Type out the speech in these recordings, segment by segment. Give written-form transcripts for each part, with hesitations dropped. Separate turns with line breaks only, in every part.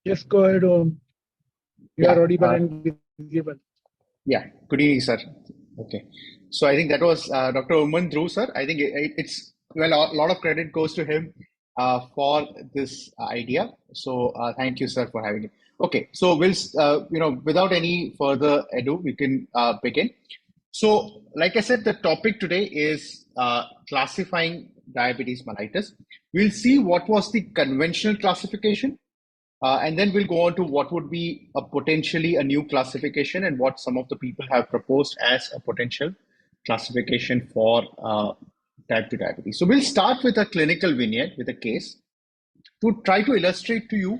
Yes, go ahead. You are
Yeah.
audible and visible.
Yeah. Good evening, sir. Okay. So I think that was Dr. Uman Dhruv, sir. I think it's well, a lot of credit goes to him for this idea. So thank you, sir, for having it. Okay. So we'll, without any further ado, we can begin. So, like I said, the topic today is classifying diabetes mellitus. We'll see what was the conventional classification, and then we'll go on to what would be a potentially a new classification and what some of the people have proposed as a potential classification for type 2 diabetes. So we'll start with a clinical vignette with a case to try to illustrate to you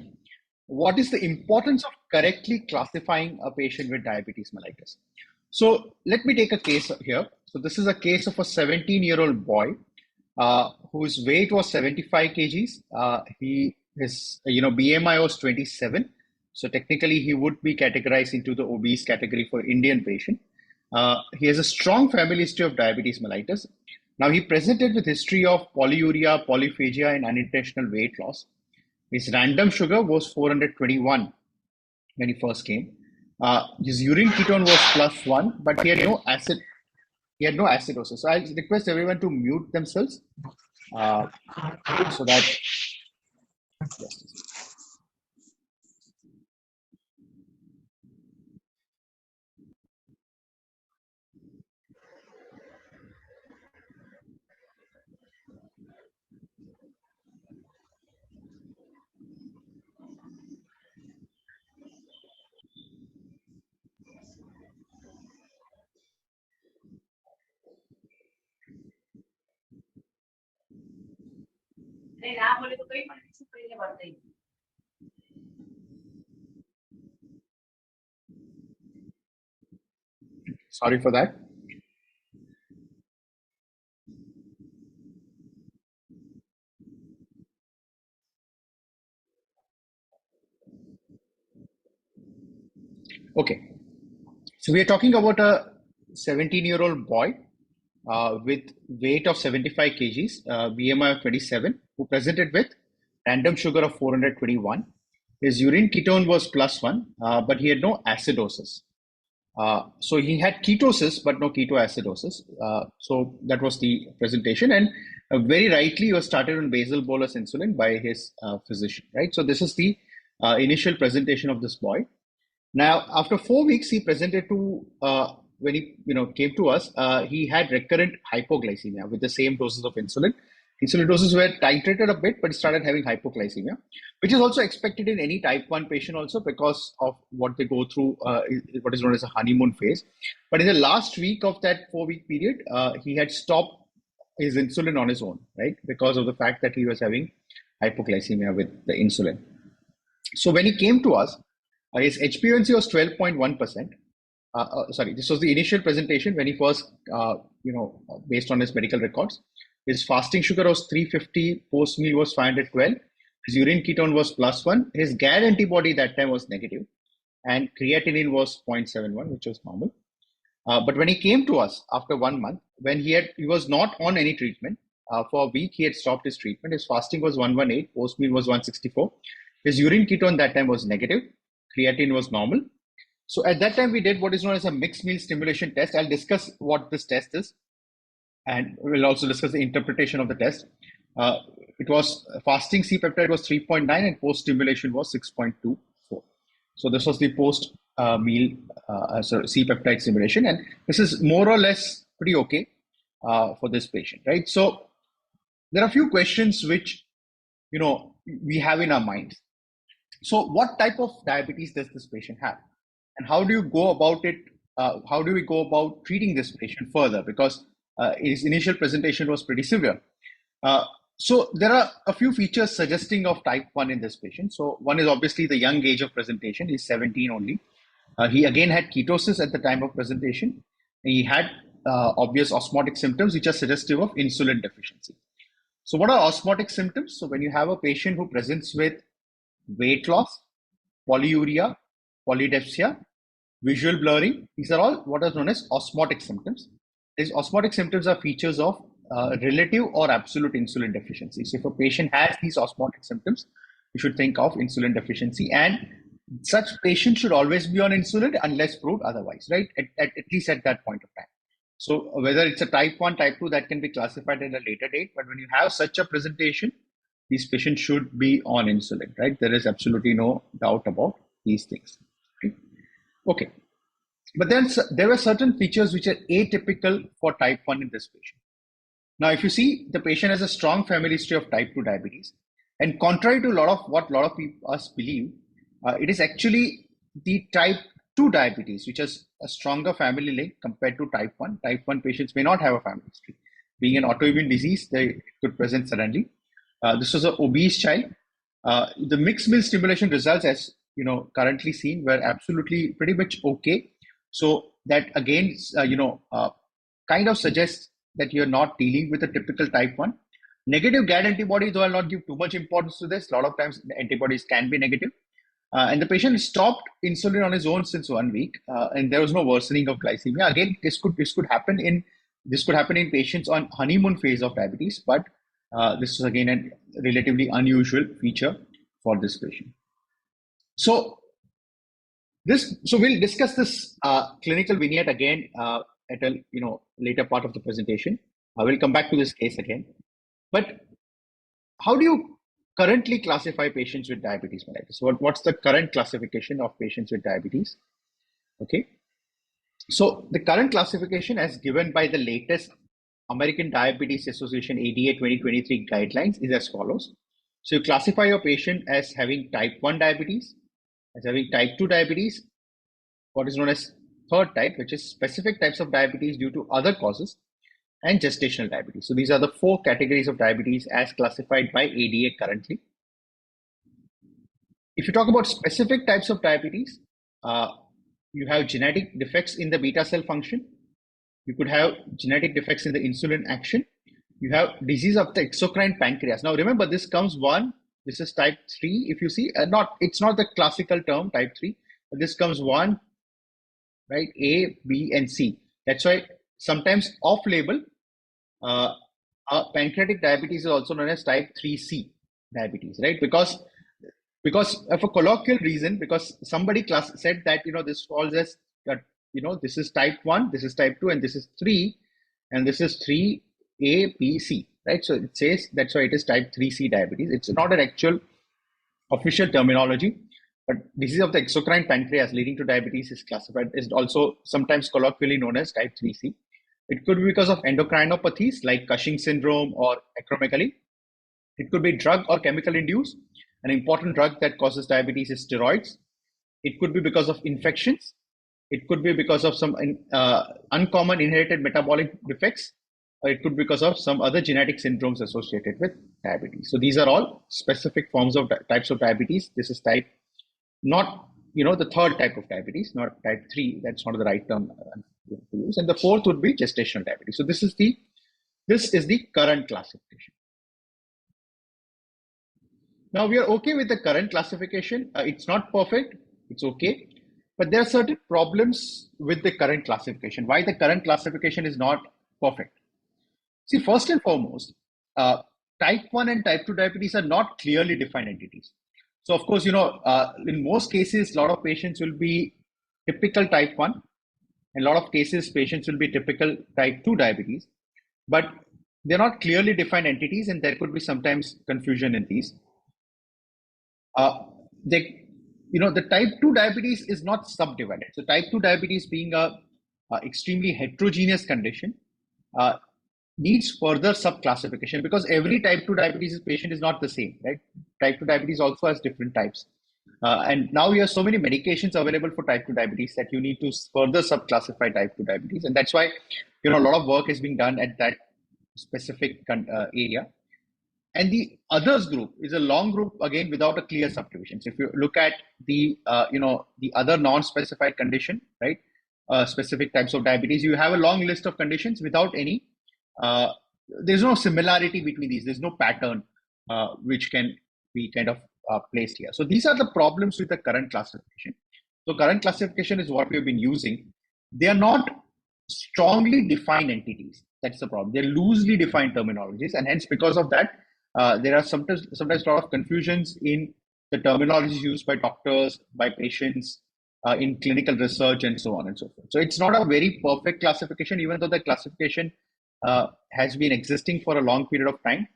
what is the importance of correctly classifying a patient with diabetes mellitus. So let me take a case here. So this is a case of a 17-year-old boy whose weight was 75 kgs. His BMI was 27. So technically he would be categorized into the obese category for Indian patient. He has a strong family history of diabetes mellitus. Now he presented with history of polyuria, polyphagia, and unintentional weight loss. His random sugar was 421 when he first came. His urine ketone was +1, but he had no acid. He had no acidosis. So I request everyone to mute themselves so that. Yes. Sorry for that. Okay. So we are talking about a 17-year-old boy with weight of 75 kgs, BMI of 27, who presented with random sugar of 421. His urine ketone was +1, but he had no acidosis. So he had ketosis, but no ketoacidosis. So that was the presentation. And very rightly, he was started on basal bolus insulin by his physician, right? So this is the initial presentation of this boy. Now, after 4 weeks, he presented to when he came to us. He had recurrent hypoglycemia with the same doses of insulin. Insulin doses were titrated a bit, but he started having hypoglycemia, which is also expected in any type 1 patient also because of what they go through, what is known as a honeymoon phase. But in the last week of that 4 week period, he had stopped his insulin on his own, right? Because of the fact that he was having hypoglycemia with the insulin. So when he came to us, his HbA1c was 12.1%. Sorry, this was the initial presentation when he first, based on his medical records. His fasting sugar was 350, post meal was 512. His urine ketone was +1. His GAD antibody that time was negative, and creatinine was 0.71, which was normal. But when he came to us after 1 month, when he was not on any treatment for a week, he had stopped his treatment. His fasting was 118, post meal was 164. His urine ketone that time was negative, creatinine was normal. So at that time, we did what is known as a mixed meal stimulation test. I'll discuss what this test is, and we'll also discuss the interpretation of the test. It was fasting C peptide was 3.9 and post stimulation was 6.24. So this was the post meal C peptide stimulation, and this is more or less pretty okay for this patient, right? So there are a few questions which we have in our minds. So what type of diabetes does this patient have? And how do you go about it? How do we go about treating this patient further? Because his initial presentation was pretty severe. So there are a few features suggesting of type 1 in this patient. So one is obviously the young age of presentation. He's 17 only. He again had ketosis at the time of presentation. He had obvious osmotic symptoms, which are suggestive of insulin deficiency. So what are osmotic symptoms? So when you have a patient who presents with weight loss, polyuria, polydipsia, visual blurring, these are all what are known as osmotic symptoms. These osmotic symptoms are features of relative or absolute insulin deficiency. So if a patient has these osmotic symptoms, you should think of insulin deficiency, and such patients should always be on insulin unless proved otherwise, right? At least at that point of time. So whether it's a type 1, type 2, that can be classified at a later date. But when you have such a presentation, these patients should be on insulin, right? There is absolutely no doubt about these things. Right? Okay. But then there were certain features which are atypical for type 1 in this patient. Now, if you see, the patient has a strong family history of type 2 diabetes. And contrary to what a lot of people us believe, it is actually the type 2 diabetes, which has a stronger family link compared to type 1. Type 1 patients may not have a family history. Being an autoimmune disease, they could present suddenly. This was an obese child. The mixed meal stimulation results, as currently seen, were absolutely pretty much okay. So that again, kind of suggests that you're not dealing with a typical type 1. Negative GAD antibodies, though I'll not give too much importance to this. A lot of times the antibodies can be negative. And the patient stopped insulin on his own since 1 week, and there was no worsening of glycemia. Again, this could happen in patients on honeymoon phase of diabetes, but this is again a relatively unusual feature for this patient. So we'll discuss this clinical vignette again at a later part of the presentation. I will come back to this case again. But how do you currently classify patients with diabetes mellitus? What's the current classification of patients with diabetes? Okay. So the current classification as given by the latest American Diabetes Association ADA 2023 guidelines is as follows. So you classify your patient as having type 1 diabetes, as having type 2 diabetes, what is known as third type, which is specific types of diabetes due to other causes, and gestational diabetes. So these are the 4 categories of diabetes as classified by ADA currently. If you talk about specific types of diabetes, you have genetic defects in the beta cell function. You could have genetic defects in the insulin action. You have disease of the exocrine pancreas. Now remember, this comes 1. This is type 3. If you see, it's not the classical term type 3, but this comes 1, right? A, B, and C. That's why sometimes off-label, pancreatic diabetes is also known as type 3C diabetes, right? Because of a colloquial reason, because somebody said that, this falls as, this is type 1, this is type 2, and this is 3, and this is 3A, B, C, right? So it says that's why it is type 3C diabetes. It's not an actual official terminology, but disease of the exocrine pancreas leading to diabetes is also sometimes colloquially known as type 3C. It could be because of endocrinopathies like Cushing syndrome or acromegaly. It could be drug or chemical induced. An important drug that causes diabetes is steroids. It could be because of infections. It could be because of some uncommon inherited metabolic defects, or it could be because of some other genetic syndromes associated with diabetes. So these are all specific forms of types of diabetes. This is type, not the third type of diabetes, not type 3. That's not the right term to use. And the fourth would be gestational diabetes. So this is the current classification. Now we are okay with the current classification. It's not perfect. It's okay. But there are certain problems with the current classification. Why the current classification is not perfect? See, first and foremost, type 1 and type 2 diabetes are not clearly defined entities. So of course, in most cases, a lot of patients will be typical type 1. In a lot of cases, patients will be typical type 2 diabetes. But they're not clearly defined entities, and there could be sometimes confusion in these. The type 2 diabetes is not subdivided. So type 2 diabetes being a extremely heterogeneous condition needs further subclassification, because every type 2 diabetes patient is not the same, right? Type 2 diabetes also has different types. And now we have so many medications available for type 2 diabetes that you need to further subclassify type 2 diabetes. And that's why, a lot of work is being done at that specific area. And the others group is a long group, again, without a clear subdivision. So if you look at the other non-specified condition, right? Specific types of diabetes, you have a long list of conditions without any, there's no similarity between these. There's no pattern which can be kind of placed here. So these are the problems with the current classification. So current classification is what we've been using. They are not strongly defined entities. That's the problem. They're loosely defined terminologies, and hence because of that, there are sometimes a lot of confusions in the terminology used by doctors, by patients, in clinical research, and so on and so forth. So it's not a very perfect classification, even though the classification has been existing for a long period of time.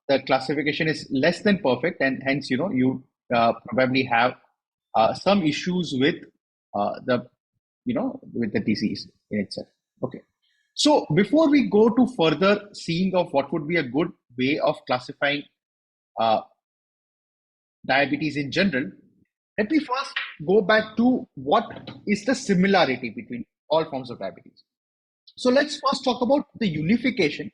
The classification is less than perfect, and hence, you probably have some issues with with the disease in itself. Okay. So before we go to further seeing of what would be a good way of classifying diabetes in general, let me first go back to what is the similarity between all forms of diabetes. So let's first talk about the unification,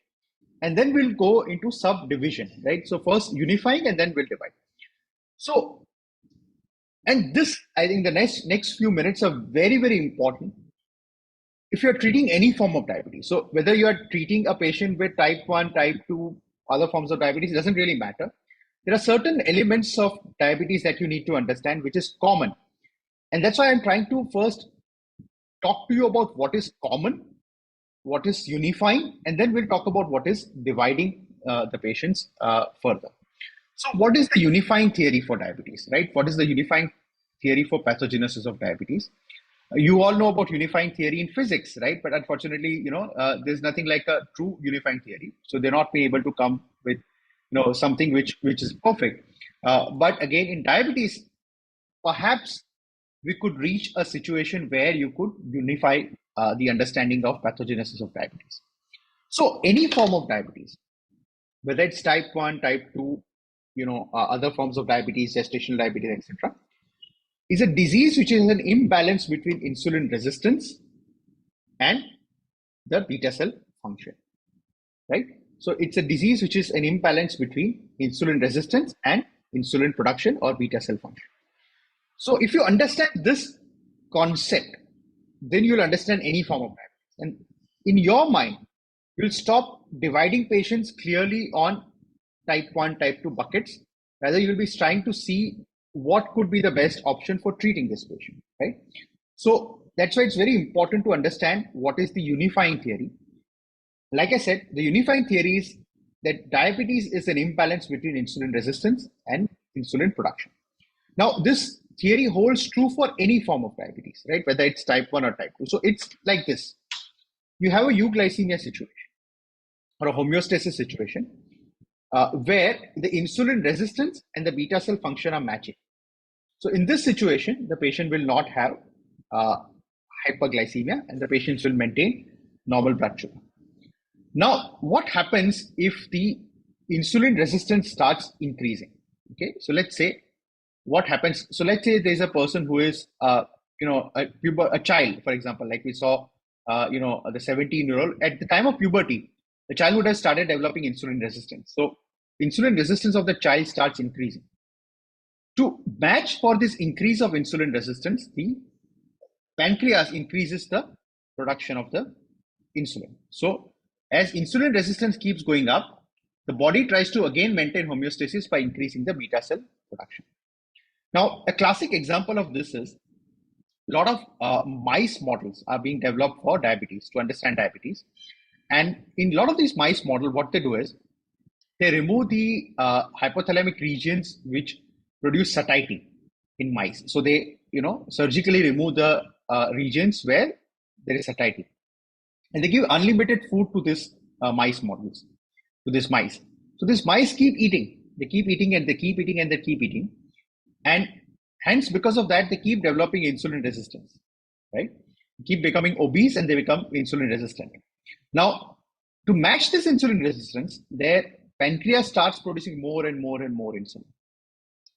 and then we'll go into subdivision, right? So first unifying, and then we'll divide. So, and this, I think the next few minutes are very, very important if you're treating any form of diabetes. So whether you are treating a patient with type 1, type 2, other forms of diabetes, it doesn't really matter. There are certain elements of diabetes that you need to understand, which is common. And that's why I'm trying to first talk to you about what is common, what is unifying, and then we'll talk about what is dividing the patients further. So what is the unifying theory for diabetes, right? What is the unifying theory for pathogenesis of diabetes? You all know about unifying theory in physics, right? But unfortunately, there's nothing like a true unifying theory. So they're not being able to come with, something which is perfect. But again, in diabetes, perhaps we could reach a situation where you could unify the understanding of pathogenesis of diabetes. So any form of diabetes, whether it's type 1, type 2, other forms of diabetes, gestational diabetes, etc., is a disease which is an imbalance between insulin resistance and the beta cell function, right? So it's a disease which is an imbalance between insulin resistance and insulin production or beta cell function. So if you understand this concept, then you'll understand any form of diabetes. And in your mind, you'll stop dividing patients clearly on type 1, type 2 buckets. Rather, you'll be trying to see what could be the best option for treating this patient, right? So that's why it's very important to understand what is the unifying theory. Like I said, the unifying theory is that diabetes is an imbalance between insulin resistance and insulin production. Now, this theory holds true for any form of diabetes, right? Whether it's type 1 or type 2. So it's like this. You have a euglycemia situation or a homeostasis situation where the insulin resistance and the beta cell function are matching. So in this situation, the patient will not have hyperglycemia and the patients will maintain normal blood sugar. Now, what happens if the insulin resistance starts increasing? Okay, so let's say what happens. So let's say there's a person who is, a child, for example, like we saw, the 17-year-old. At the time of puberty, the child would have started developing insulin resistance. So insulin resistance of the child starts increasing. To match for this increase of insulin resistance, the pancreas increases the production of the insulin. So as insulin resistance keeps going up, the body tries to again maintain homeostasis by increasing the beta cell production. Now, a classic example of this is a lot of mice models are being developed for diabetes, to understand diabetes. And in a lot of these mice models, what they do is they remove the hypothalamic regions which produce satiety in mice. So they, surgically remove the regions where there is satiety. And they give unlimited food to this mice models, to this mice. So these mice keep eating. They keep eating and they keep eating and they keep eating. And hence, because of that, they keep developing insulin resistance, right? They keep becoming obese and they become insulin resistant. Now, to match this insulin resistance, their pancreas starts producing more and more and more insulin.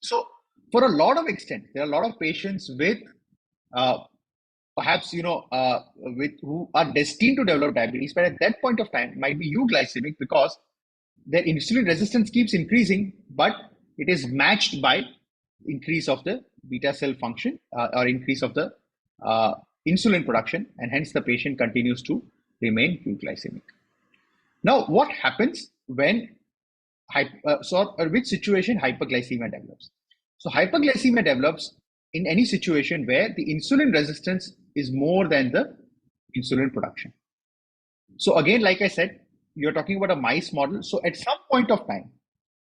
So for a lot of extent, there are a lot of patients with perhaps, with who are destined to develop diabetes, but at that point of time might be euglycemic because their insulin resistance keeps increasing, but it is matched by increase of the beta cell function or increase of the insulin production, and hence the patient continues to remain euglycemic. Now, what happens when which situation hyperglycemia develops? So hyperglycemia develops in any situation where the insulin resistance is more than the insulin production. So again, like I said, you're talking about a mice model. So at some point of time,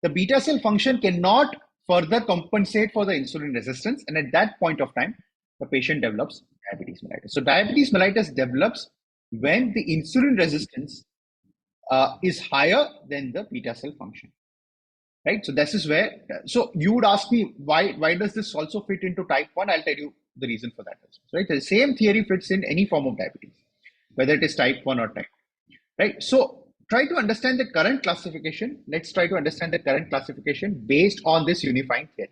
the beta cell function cannot further compensate for the insulin resistance. And at that point of time, the patient develops diabetes mellitus. So diabetes mellitus develops when the insulin resistance is higher than the beta cell function. Right. So this is where, so you would ask me, why does this also fit into type 1? I'll tell you the reason for that. Right. The same theory fits in any form of diabetes, whether it is type 1 or type 2. Right. So try to understand the current classification. Let's try to understand the current classification based on this unifying theory.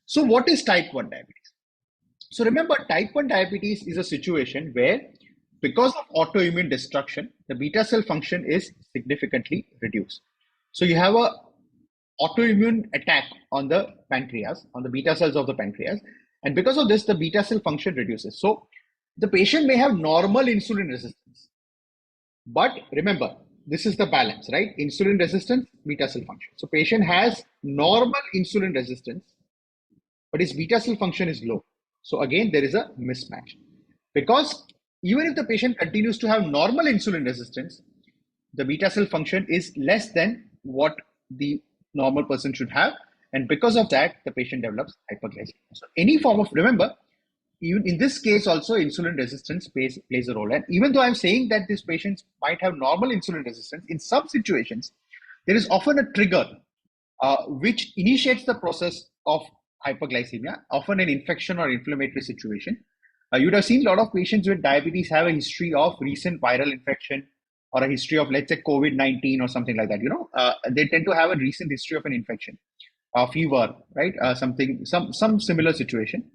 So what is type 1 diabetes? So remember, type 1 diabetes is a situation where because of autoimmune destruction, the beta cell function is significantly reduced. So you have a autoimmune attack on the pancreas, on the beta cells of the pancreas. And because of this, the beta cell function reduces. So the patient may have normal insulin resistance. But remember, this is the balance, right? Insulin resistance, beta cell function. So patient has normal insulin resistance, but his beta cell function is low. So again, there is a mismatch. Because even if the patient continues to have normal insulin resistance, the beta cell function is less than what the normal person should have. And because of that, the patient develops hyperglycemia. So any form of, remember, even in this case also insulin resistance plays a role. And even though I'm saying that these patients might have normal insulin resistance, in some situations, there is often a trigger which initiates the process of hyperglycemia, often an infection or inflammatory situation. You would have seen a lot of patients with diabetes have a history of recent viral infection or a history of, let's say, COVID-19 or something like that. They tend to have a recent history of an infection, fever, right? Some similar situation.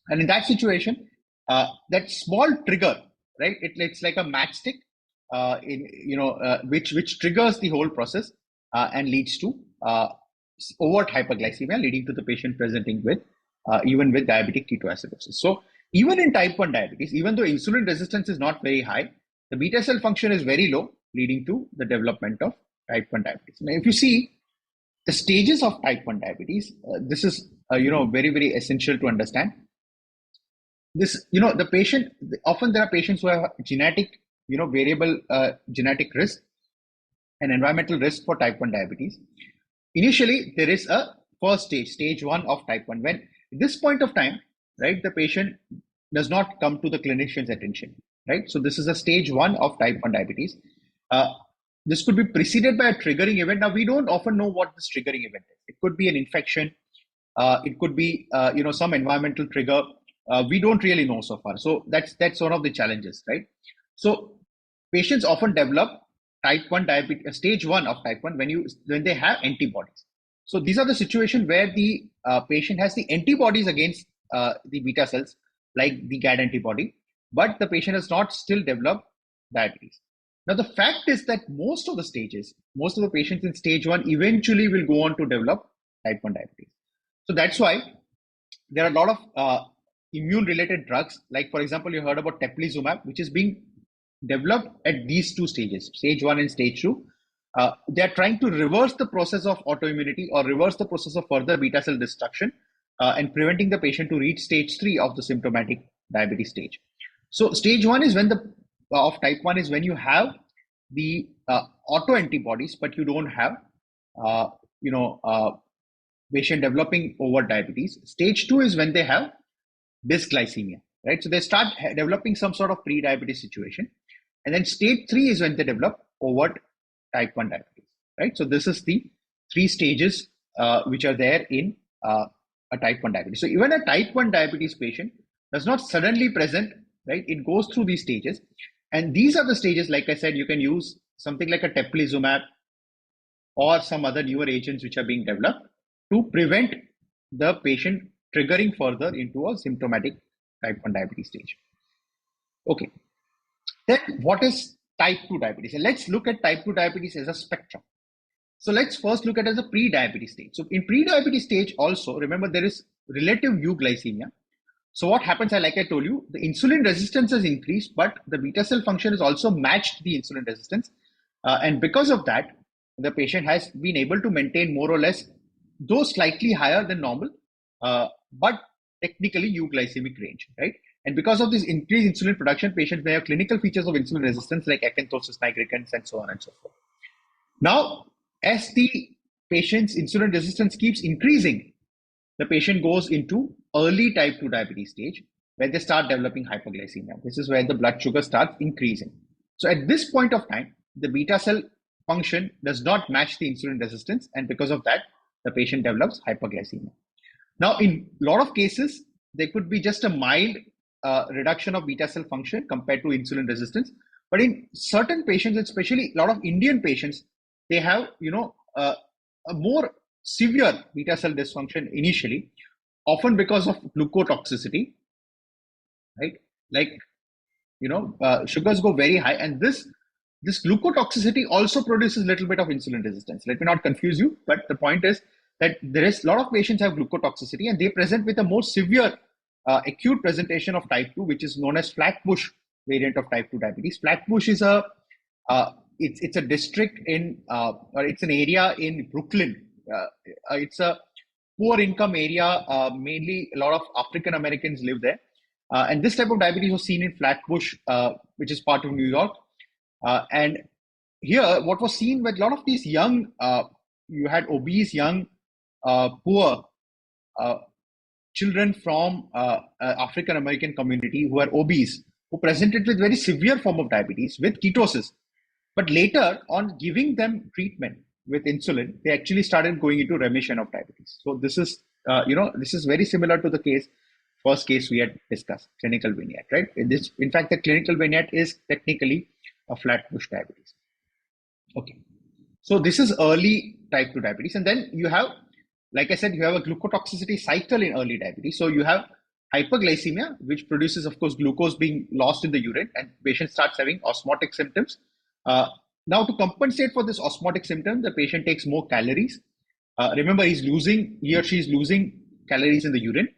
And in that situation, that small trigger, right? It's like a matchstick, which triggers the whole process and leads to overt hyperglycemia, leading to the patient presenting with even with diabetic ketoacidosis. So even in type 1 diabetes, even though insulin resistance is not very high, the beta cell function is very low, leading to the development of type 1 diabetes. Now, if you see the stages of type 1 diabetes, this is very, very essential to understand. This, the patient, often there are patients who have genetic, variable genetic risk and environmental risk for type 1 diabetes. Initially, there is a first stage 1 of type 1. When at this point of time, right, the patient does not come to the clinician's attention, right? So this is a stage 1 of type 1 diabetes. This could be preceded by a triggering event. Now, we don't often know what this triggering event is. It could be an infection. It could be, some environmental trigger. We don't really know so far. So that's one of the challenges, right? So patients often develop type 1 diabetes, stage 1 of type 1 when they have antibodies. So these are the situations where the patient has the antibodies against the beta cells, like the GAD antibody, but the patient has not still developed diabetes. Now, the fact is that most of the patients in stage 1 eventually will go on to develop type 1 diabetes. So that's why there are a lot of immune-related drugs, like, for example, you heard about teplizumab, which is being developed at these two stages, stage 1 and stage 2. They are trying to reverse the process of autoimmunity or reverse the process of further beta cell destruction and preventing the patient to reach stage 3 of the symptomatic diabetes stage. So stage 1 is when of type 1 is when you have the autoantibodies, but you don't have, patient developing overt diabetes. Stage 2 is when they have dysglycemia, right? So they start developing some sort of pre-diabetes situation. And then stage 3 is when they develop overt type 1 diabetes, right? So this is the 3 stages which are there in a type 1 diabetes. So even a type 1 diabetes patient does not suddenly present, right? It goes through these stages. And these are the stages, like I said, you can use something like a teplizumab or some other newer agents which are being developed to prevent the patient triggering further into a symptomatic type 1 diabetes stage. Okay. Then what is type 2 diabetes? And let's look at type 2 diabetes as a spectrum. So let's first look at it as a pre-diabetes stage. So in pre-diabetes stage also, remember, there is relative euglycemia. So what happens, like I told you, the insulin resistance has increased, but the beta cell function has also matched the insulin resistance. And because of that, the patient has been able to maintain more or less, though slightly higher than normal, but technically euglycemic range, right? And because of this increased insulin production, patients may have clinical features of insulin resistance like acanthosis nigricans and so on and so forth. Now, as the patient's insulin resistance keeps increasing, the patient goes into early type 2 diabetes stage where they start developing hypoglycemia. This is where the blood sugar starts increasing. So at this point of time, the beta cell function does not match the insulin resistance, and because of that, the patient develops hypoglycemia. Now, in a lot of cases, there could be just a mild reduction of beta cell function compared to insulin resistance. But in certain patients, especially a lot of Indian patients, they have, a more severe beta cell dysfunction initially, often because of glucotoxicity, right? Like, sugars go very high, and this glucotoxicity also produces a little bit of insulin resistance. Let me not confuse you, but the point is that there is a lot of patients have glucotoxicity, and they present with a more severe acute presentation of type 2, which is known as Flatbush variant of type 2 diabetes. Flatbush is it's a district in, or it's an area in Brooklyn. It's a poor income area. Mainly a lot of African Americans live there. And this type of diabetes was seen in Flatbush, which is part of New York. And here, what was seen with a lot of these young, you had obese, young, poor children from African American community who are obese, who presented with very severe form of diabetes with ketosis. But later on giving them treatment with insulin, they actually started going into remission of diabetes. So this is, this is very similar to the first case we had discussed, clinical vignette, right? In fact, the clinical vignette is technically a Flatbush diabetes. Okay. So this is early type 2 diabetes. And then you have, like I said, you have a glucotoxicity cycle in early diabetes. So you have hyperglycemia, which produces, of course, glucose being lost in the urine, and patient starts having osmotic symptoms. Now, to compensate for this osmotic symptom, the patient takes more calories. Remember, he or she is losing calories in the urine.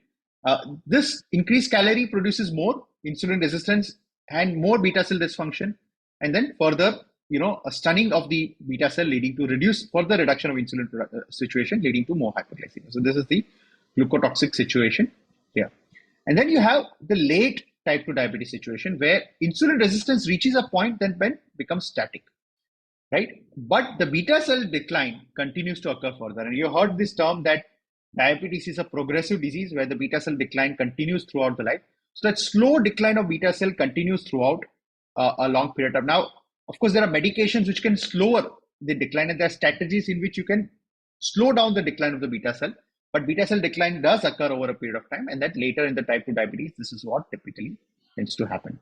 This increased calorie produces more insulin resistance and more beta cell dysfunction, and then further, a stunning of the beta cell leading to further reduction of insulin situation, leading to more hyperglycemia. So this is the glucotoxic situation here. And then you have the late type 2 diabetes situation where insulin resistance reaches a point then when becomes static, right? But the beta cell decline continues to occur further. And you heard this term that diabetes is a progressive disease where the beta cell decline continues throughout the life. So that slow decline of beta cell continues throughout a long period of time. Now, of course, there are medications which can slow the decline, and there are strategies in which you can slow down the decline of the beta cell. But beta cell decline does occur over a period of time, and that later in the type 2 diabetes, this is what typically tends to happen.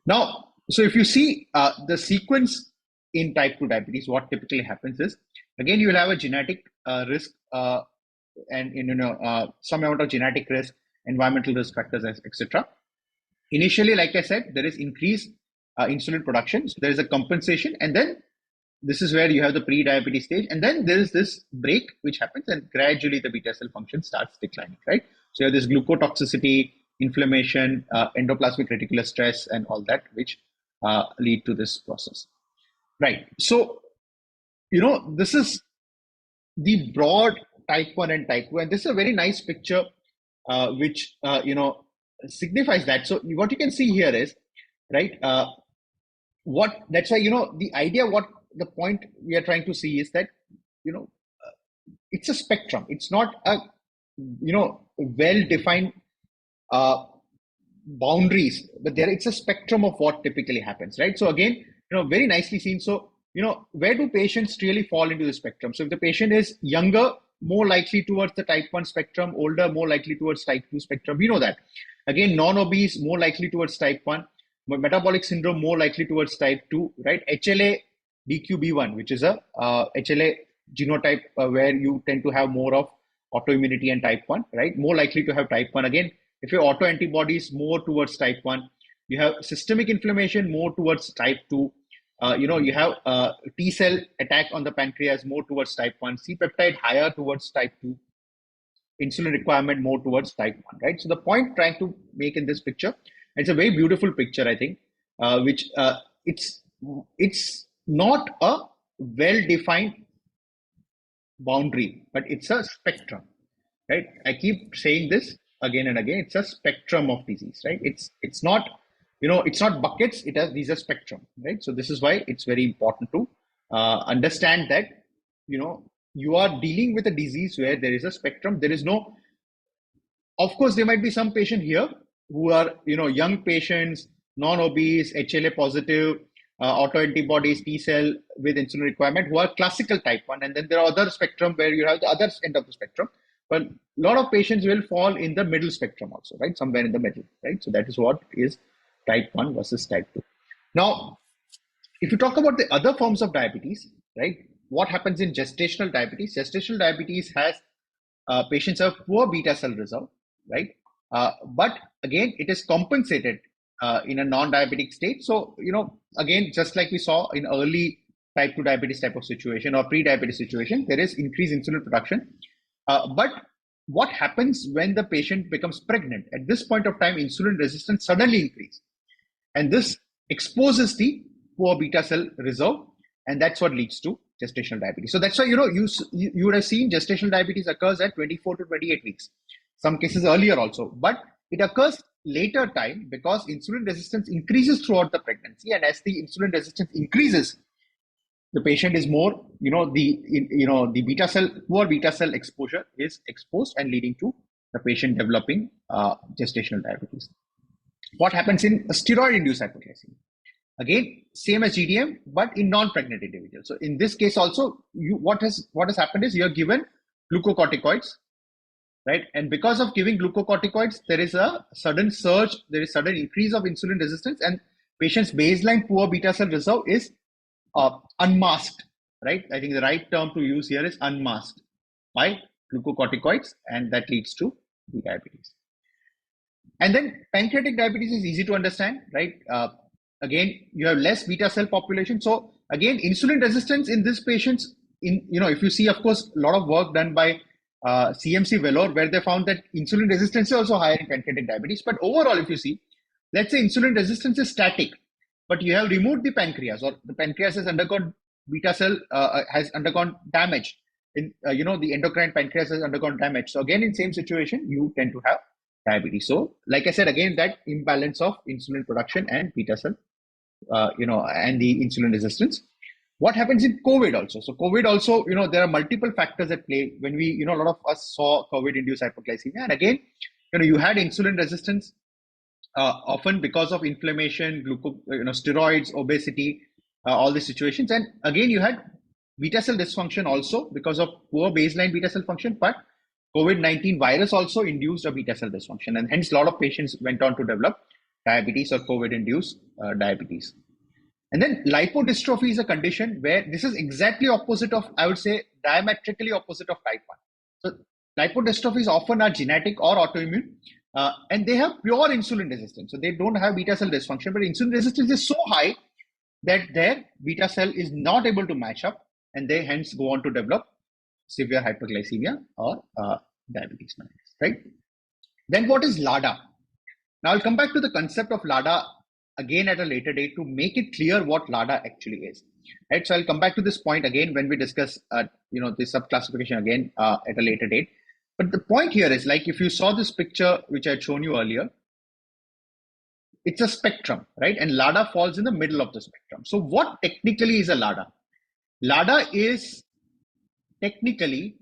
Now, so if you see the sequence in type 2 diabetes, what typically happens is, again, you will have a genetic risk and some amount of genetic risk, environmental risk factors, etc. Initially, like I said, there is increased insulin production. So there is a compensation, and then this is where you have the pre-diabetes stage, and then there is this break which happens, and gradually the beta cell function starts declining, right? So you have this glucotoxicity, inflammation, endoplasmic reticular stress, and all that, which lead to this process, right? So, this is the broad type 1 and type 2, and this is a very nice picture which, signifies that. So what you can see here is, right, that's why, the idea, the point we are trying to see is that, it's a spectrum. It's not a, well-defined boundaries, but it's a spectrum of what typically happens, right? So again, very nicely seen. So, where do patients really fall into the spectrum? So if the patient is younger, more likely towards the type 1 spectrum, older, more likely towards type 2 spectrum. We know that. Again, non-obese, more likely towards type 1. Metabolic syndrome, more likely towards type 2, right? HLA DQB1, which is a HLA genotype where you tend to have more of autoimmunity and type 1, right? More likely to have type 1. Again, if your autoantibodies, more towards type 1. You have systemic inflammation, more towards type 2. You have T cell attack on the pancreas, more towards type 1. C-peptide higher towards type 2. Insulin requirement more towards type 1, right? So the point trying to make in this picture, it's a very beautiful picture, I think, which it's not a well-defined boundary, but it's a spectrum, right? I keep saying this again and again. It's a spectrum of disease, right? It's not, it's not buckets. These are spectrum, right? So this is why it's very important to understand that, you are dealing with a disease where there is a spectrum. There is no, of course, there might be some patient here who are, young patients, non-obese, HLA positive, autoantibodies, T cell with insulin requirement who are classical type 1. And then there are other spectrum where you have the other end of the spectrum. But a lot of patients will fall in the middle spectrum also, right? Somewhere in the middle, right? So that is what is type 1 versus type 2. Now, if you talk about the other forms of diabetes, right? What happens in gestational diabetes? Gestational diabetes has patients have poor beta cell reserve, right? But again, it is compensated in a non-diabetic state. So, again, just like we saw in early type 2 diabetes type of situation or pre-diabetes situation, there is increased insulin production. But what happens when the patient becomes pregnant? At this point of time, insulin resistance suddenly increases. And this exposes the poor beta cell reserve, and that's what leads to gestational diabetes. So that's why, you would have seen gestational diabetes occurs at 24 to 28 weeks, some cases earlier also, but it occurs later time because insulin resistance increases throughout the pregnancy. And as the insulin resistance increases, the patient is more, the beta cell, poor beta cell exposure is exposed and leading to the patient developing gestational diabetes. What happens in steroid-induced hypoglycemia? Again, same as GDM, but in non-pregnant individuals. So in this case also, what has happened is you are given glucocorticoids, right? And because of giving glucocorticoids, there is a sudden surge, there is sudden increase of insulin resistance, and patient's baseline poor beta cell reserve is unmasked, right? I think the right term to use here is unmasked by glucocorticoids, and that leads to the diabetes. And then pancreatic diabetes is easy to understand, right? Again, you have less beta cell population. So again, insulin resistance in these patients, if you see, of course, a lot of work done by CMC Vellore, where they found that insulin resistance is also higher in pancreatic diabetes. But overall, if you see, let's say insulin resistance is static, but you have removed the pancreas, or the pancreas has undergone beta cell, has undergone damage. The endocrine pancreas has undergone damage. So again, in same situation, you tend to have diabetes. So like I said, again, that imbalance of insulin production and beta cell, and the insulin resistance. What happens in COVID also? So COVID also, there are multiple factors at play. When we, a lot of us saw COVID-induced hypoglycemia. And again, you had insulin resistance, often because of inflammation, steroids, obesity, all these situations. And again, you had beta cell dysfunction also because of poor baseline beta cell function, but COVID-19 virus also induced a beta cell dysfunction. And hence, a lot of patients went on to develop diabetes or COVID-induced diabetes. And then lipotystrophy is a condition where this is exactly opposite of, I would say, diametrically opposite of type 1. So lipotystrophies often are genetic or autoimmune, and they have pure insulin resistance. So they don't have beta cell dysfunction, but insulin resistance is so high that their beta cell is not able to match up, and they hence go on to develop severe hyperglycemia or diabetes mellitus, right? Then what is Lada? Now I'll come back to the concept of Lada again at a later date to make it clear what Lada actually is, right? So I'll come back to this point again when we discuss, this subclassification again at a later date. But the point here is, like, if you saw this picture which I had shown you earlier, it's a spectrum, right? And Lada falls in the middle of the spectrum. So what technically is a Lada? Lada is technically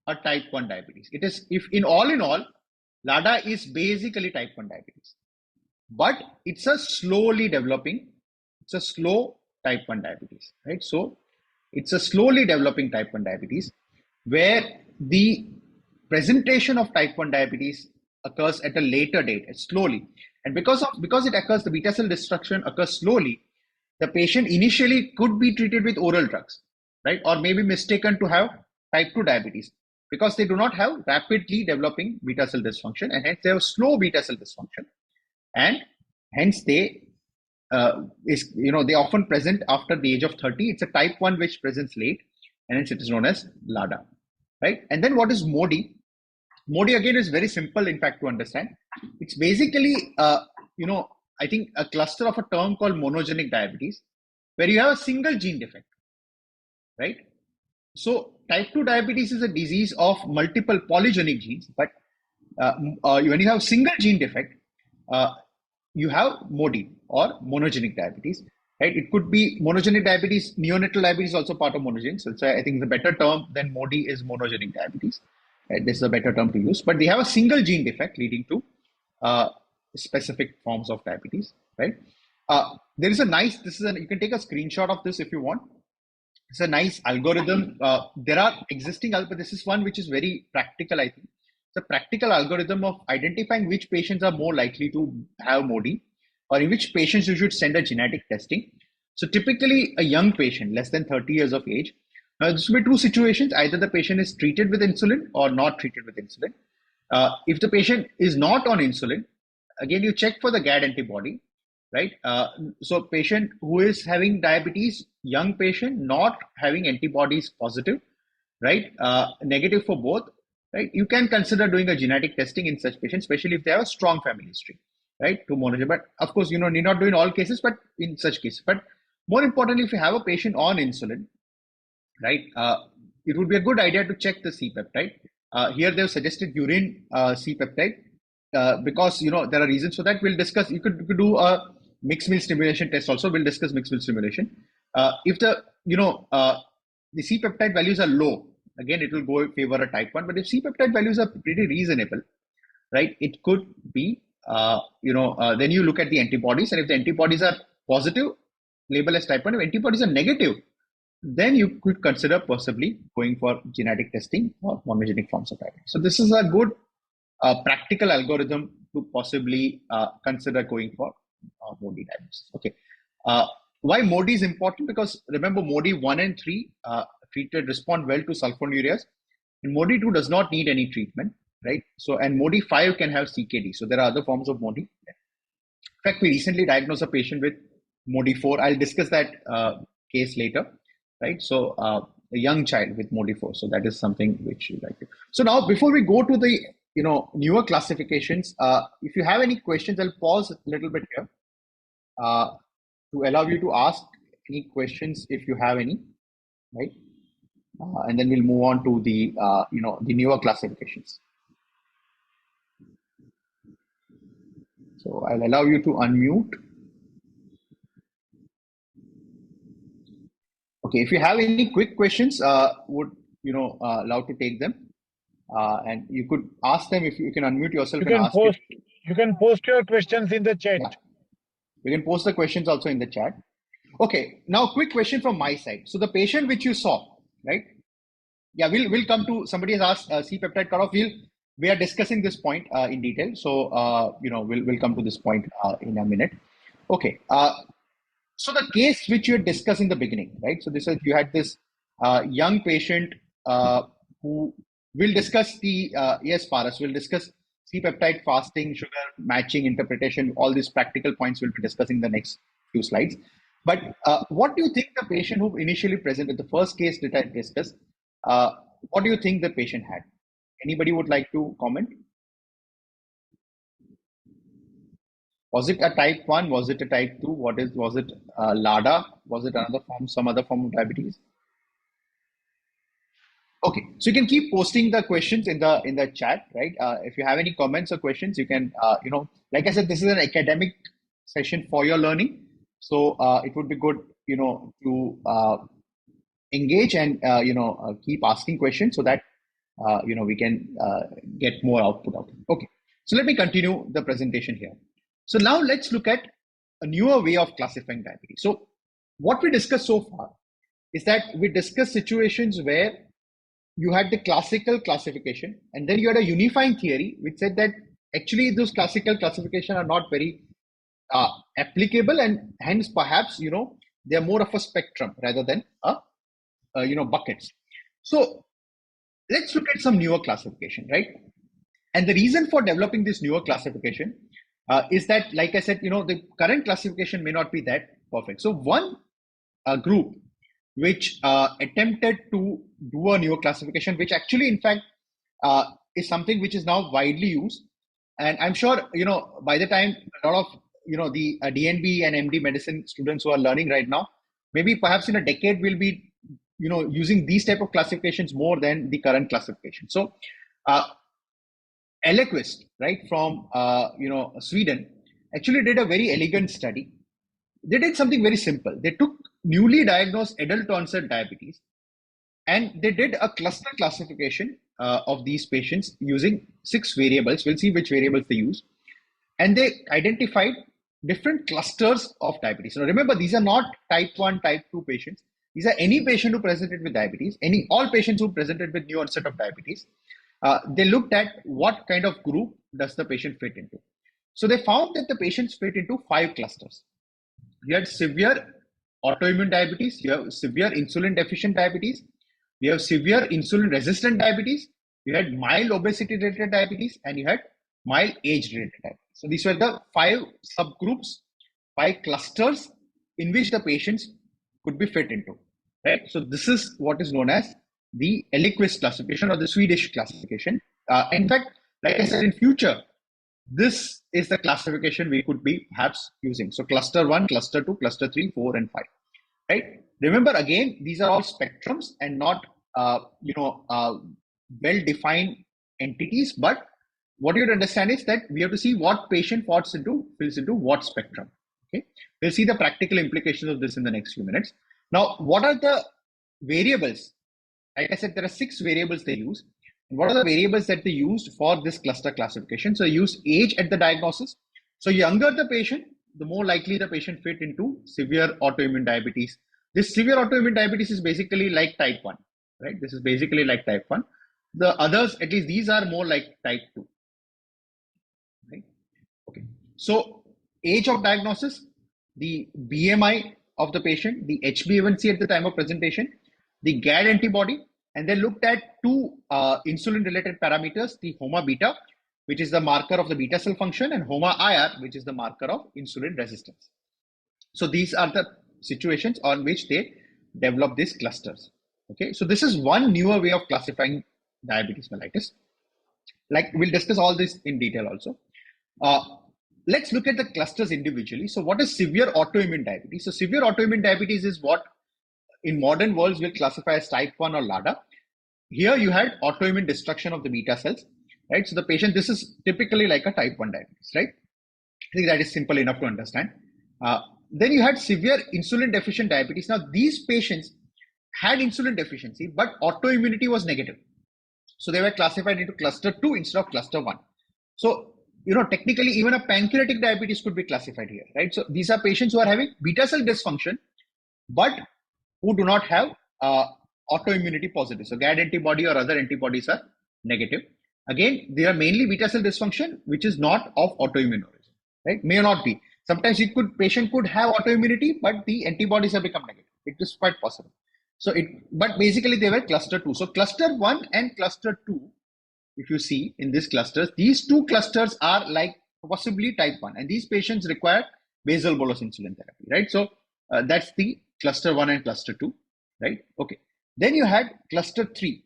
a type 1 diabetes. It is, if in all, Lada is basically type 1 diabetes, but it's a slowly developing, it's a slow type 1 diabetes, right? So it's a slowly developing type 1 diabetes where the presentation of type 1 diabetes occurs at a later date, slowly. And because it occurs, the beta cell destruction occurs slowly, the patient initially could be treated with oral drugs, right? Or maybe mistaken to have type 2 diabetes because they do not have rapidly developing beta cell dysfunction, and hence they have slow beta cell dysfunction. And hence they often present after the age of 30. It's a type 1 which presents late, and hence it is known as Lada, right? And then what is MODY? MODY again is very simple, in fact, to understand. It's basically, I think a cluster of a term called monogenic diabetes, where you have a single gene defect, right? So type 2 diabetes is a disease of multiple polygenic genes, but when you have single gene defect, you have MODY or monogenic diabetes. right? It could be monogenic diabetes. Neonatal diabetes is also part of monogenic. So I think the better term than MODI is monogenic diabetes. Right? This is a better term to use. But they have a single gene defect leading to specific forms of diabetes, right? There is a nice, you can take a screenshot of this if you want. It's a nice algorithm. There are existing, but this is one which is very practical, I think. It's a practical algorithm of identifying which patients are more likely to have MODI, or in which patients you should send a genetic testing. So typically a young patient, less than 30 years of age. Now this will be two situations. Either the patient is treated with insulin or not treated with insulin. If the patient is not on insulin, again, you check for the GAD antibody, right? So patient who is having diabetes, young patient, not having antibodies positive, right? Negative for both, right? You can consider doing a genetic testing in such patients, especially if they have a strong family history, right? To monitor. But of course, need not do in all cases, but in such cases. But more importantly, if you have a patient on insulin, right, it would be a good idea to check the C-peptide. Here they've suggested urine C-peptide because there are reasons for that. We'll discuss. You could do a mixed meal stimulation test also. We'll discuss mixed meal stimulation. If the C-peptide values are low, again it will go in favor of type 1. But if C-peptide values are pretty reasonable, right, it could be then you look at the antibodies, and if the antibodies are positive, label as type 1. If antibodies are negative, then you could consider possibly going for genetic testing or monogenic forms of diabetes. So this is a good practical algorithm to possibly consider going for MODI diabetes. Okay. Why MODI is important? Because remember, MODI 1 and 3 treated respond well to sulfonylureas, and MODI 2 does not need any treatment, right? So, and MODI 5 can have CKD. So there are other forms of MODI. In fact, we recently diagnosed a patient with MODI 4. I'll discuss that case later. Right, so a young child with MODI 4, so that is something which you like. So now, before we go to the newer classifications, if you have any questions, I'll pause a little bit here to allow you to ask any questions if you have any, right? And then we'll move on to the the newer classifications. So I'll allow you to unmute. Okay, if you have any quick questions, would allow to take them, and you could ask them. If you can unmute yourself and ask.
You can post your questions in the chat.
Yeah. You can post the questions also in the chat. Okay, now quick question from my side. So the patient which you saw, right? Yeah, we'll come to. Somebody has asked C-peptide cutoff. We are discussing this point in detail. So we'll come to this point in a minute. Okay. So the case which you had discussed in the beginning, right? So this is, you had this young patient who will discuss the, yes, Paras, we'll discuss C-peptide fasting, sugar matching, interpretation, all these practical points we'll be discussing in the next few slides. But what do you think the patient who initially presented, the first case that I discussed, what do you think the patient had? Anybody would like to comment? Was it a type 1? Was it a type 2? Was it Lada? Was it another form, some other form of diabetes? Okay, so you can keep posting the questions in the chat, right? If you have any comments or questions, you can, like I said, this is an academic session for your learning. So it would be good, to engage and, keep asking questions so that, we can get more output out. Okay, so let me continue the presentation here. So now let's look at a newer way of classifying diabetes. So what we discussed so far is that we discussed situations where you had the classical classification, and then you had a unifying theory, which said that actually those classical classification are not very applicable, and hence perhaps, they're more of a spectrum rather than buckets. So let's look at some newer classification, right? And the reason for developing this newer classification is that, like I said, the current classification may not be that perfect. So one group which attempted to do a newer classification, which actually, in fact, is something which is now widely used. And I'm sure, by the time a lot of, the DNB and MD medicine students who are learning right now, maybe perhaps in a decade, we'll be, using these type of classifications more than the current classification. So, Ehlqvist, right, from Sweden, actually did a very elegant study, they did something very simple. They took newly diagnosed adult onset diabetes and they did a cluster classification of these patients using 6 variables. We'll see which variables they use. And they identified different clusters of diabetes. Now remember, these are not type 1, type 2 patients. These are any patient who presented with diabetes, all patients who presented with new onset of diabetes. They looked at what kind of group does the patient fit into. So they found that the patients fit into 5 clusters. You had severe autoimmune diabetes, you have severe insulin deficient diabetes, you have severe insulin resistant diabetes, you had mild obesity related diabetes, and you had mild age related diabetes. So these were the 5 subgroups, 5 clusters in which the patients could be fit into, right? So this is what is known as the Eliquis classification or the Swedish classification. In fact, like I said, in future, this is the classification we could be perhaps using. So cluster 1, cluster 2, cluster 3, 4, and 5, right? Remember, again, these are all spectrums and not, well-defined entities, but what you understand is that we have to see what patient fills into what spectrum. Okay, we'll see the practical implications of this in the next few minutes. Now, what are the variables? Like I said, there are 6 variables they use. And what are the variables that they used for this cluster classification? So, use age at the diagnosis. So, younger the patient, the more likely the patient fit into severe autoimmune diabetes. This severe autoimmune diabetes is basically like type 1, right? This is basically like type 1. The others, at least these are more like type 2. Right? Okay. So, age of diagnosis, the BMI of the patient, the HbA1c at the time of presentation, the GAD antibody, and they looked at 2 insulin-related parameters, the HOMA beta, which is the marker of the beta cell function, and HOMA IR, which is the marker of insulin resistance. So these are the situations on which they develop these clusters. Okay, so this is one newer way of classifying diabetes mellitus. Like, we'll discuss all this in detail also. Let's look at the clusters individually. So what is severe autoimmune diabetes? So severe autoimmune diabetes is what in modern worlds we'll classify as type 1 or Lada. Here you had autoimmune destruction of the beta cells, right? So the patient, this is typically like a type 1 diabetes, right? I think that is simple enough to understand. Then you had severe insulin deficient diabetes. Now these patients had insulin deficiency, but autoimmunity was negative. So they were classified into cluster 2 instead of cluster 1. So, technically even a pancreatic diabetes could be classified here, right? So these are patients who are having beta cell dysfunction, but who do not have autoimmunity positive. So GAD antibody or other antibodies are negative. Again, they are mainly beta cell dysfunction, which is not of autoimmune origin, right? May not be. Sometimes patient could have autoimmunity, but the antibodies have become negative. It is quite possible. But basically they were cluster 2. So cluster 1 and cluster 2, if you see in these clusters, these 2 clusters are like possibly type 1, and these patients require basal bolus insulin therapy, right? So that's the cluster 1 and cluster 2, right? Okay. Then you had cluster 3,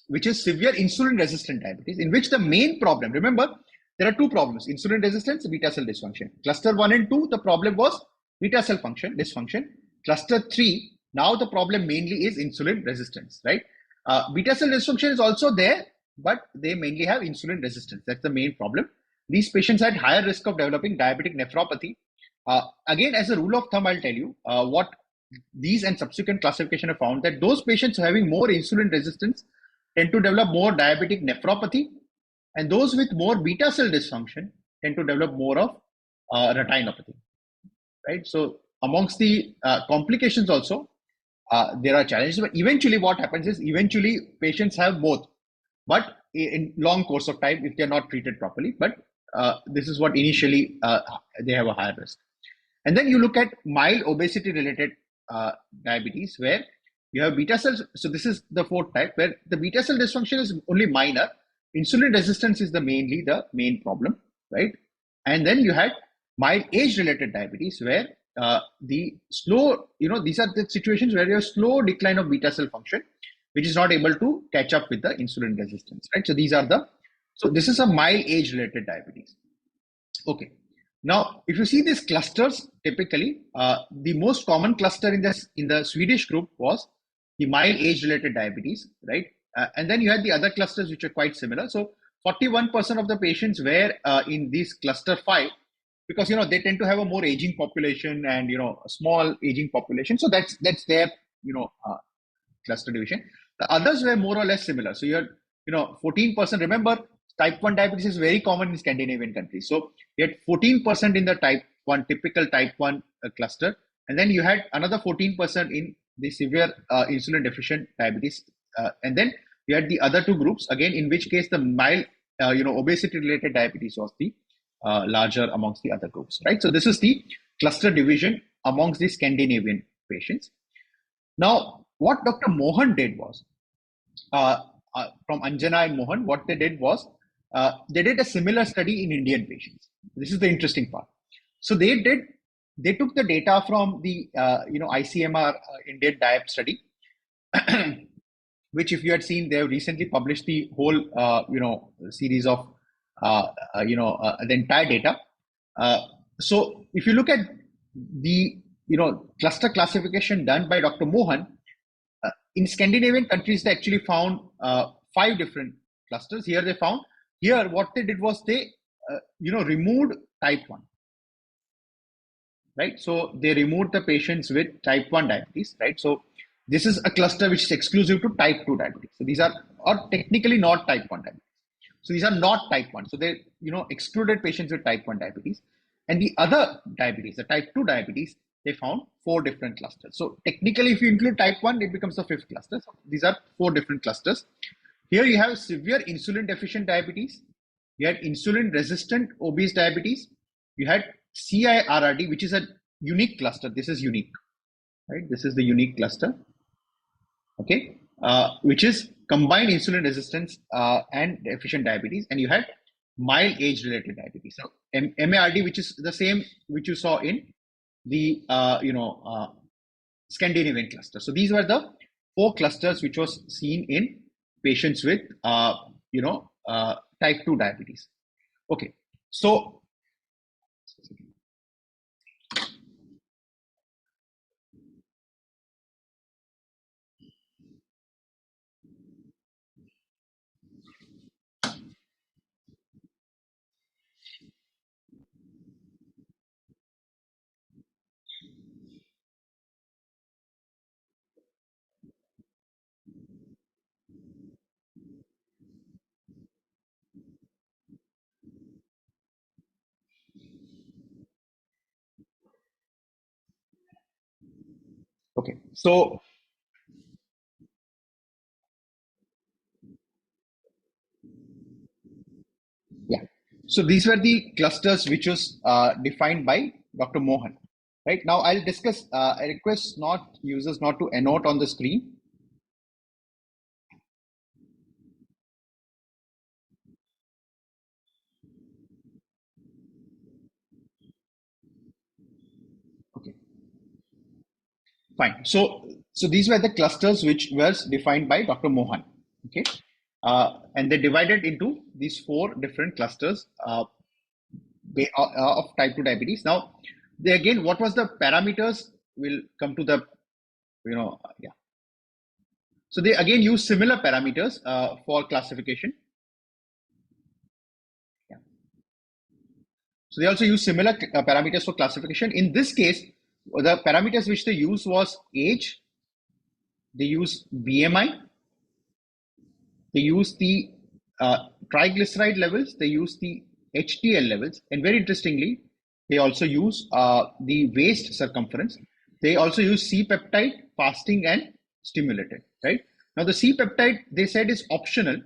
which is severe insulin resistant diabetes, in which the main problem, remember, there are 2 problems: insulin resistance, beta cell dysfunction. Cluster 1 and 2, the problem was beta cell function dysfunction. Cluster 3, now the problem mainly is insulin resistance, right? Beta cell dysfunction is also there, but they mainly have insulin resistance. That's the main problem. These patients had higher risk of developing diabetic nephropathy. Again, as a rule of thumb, I'll tell you what these and subsequent classification have found, that those patients having more insulin resistance tend to develop more diabetic nephropathy, and those with more beta cell dysfunction tend to develop more of retinopathy, right? So amongst the complications also, there are challenges, but eventually what happens is patients have both, but in long course of time if they're not treated properly. But this is what initially they have a higher risk. And then you look at mild obesity related diabetes, where you have beta cells. So this is the 4th type, where the beta cell dysfunction is only minor. Insulin resistance is mainly the main problem, right? And then you had mild age related diabetes, where the slow, these are the situations where you have slow decline of beta cell function, which is not able to catch up with the insulin resistance, right? So this is a mild age related diabetes. Okay. Now, if you see these clusters, typically the most common cluster in the Swedish group was the mild age related diabetes, right? And then you had the other clusters which are quite similar. So 41% of the patients were in this cluster 5, because they tend to have a more aging population and a small aging population. So that's their cluster division. The others were more or less similar. So you had 14%. Remember, type 1 diabetes is very common in Scandinavian countries. So you had 14% in the type 1 typical type 1 cluster, and then you had another 14% in the severe insulin deficient diabetes, and then you had the other two groups again, in which case the mild obesity related diabetes was the larger amongst the other groups, right? So this is the cluster division amongst the Scandinavian patients. Now, what Dr. Mohan did was, from Anjana and Mohan, what they did was, they did a similar study in Indian patients. This is the interesting part. So they took the data from the ICMR Indian Diab study, which if you had seen, they have recently published the whole series of the entire data. So if you look at the cluster classification done by Dr. Mohan, in Scandinavian countries, they actually found 5 different clusters. Here what they did was they removed type 1, right? So they removed the patients with type 1 diabetes, right? So this is a cluster which is exclusive to type 2 diabetes. So these are technically not type 1 diabetes. So these are not type 1. So they excluded patients with type 1 diabetes. And the other diabetes, the type 2 diabetes, they found 4 different clusters. So technically, if you include type 1, it becomes the 5th cluster. So these are 4 different clusters. Here you have severe insulin deficient diabetes. You had insulin resistant obese diabetes. You had CIRRD, which is a unique cluster. This is unique, right? This is the unique cluster, okay, which is combined insulin resistance and deficient diabetes. And you had mild age related diabetes. So MARD, which is the same which you saw in the Scandinavian cluster. So these were the 4 clusters which was seen in patients with type 2 diabetes. Okay, so okay, so yeah, so these were the clusters which was defined by Dr. Mohan. Right now, I'll discuss. I request users not to annotate on the screen. Okay, fine. So these were the clusters which was defined by Dr. Mohan. Okay, and they divided into these 4 different clusters of type 2 diabetes. Now, again, what was the parameters? We'll come to the yeah. So they again use similar parameters for classification. Yeah. So they also use similar parameters for classification. In this case, the parameters which they use was age. They use BMI. They use the triglyceride levels. They use the HDL levels, and very interestingly, they also use the waist circumference. They also use C-peptide, fasting, and stimulated. Right now, the C-peptide they said is optional,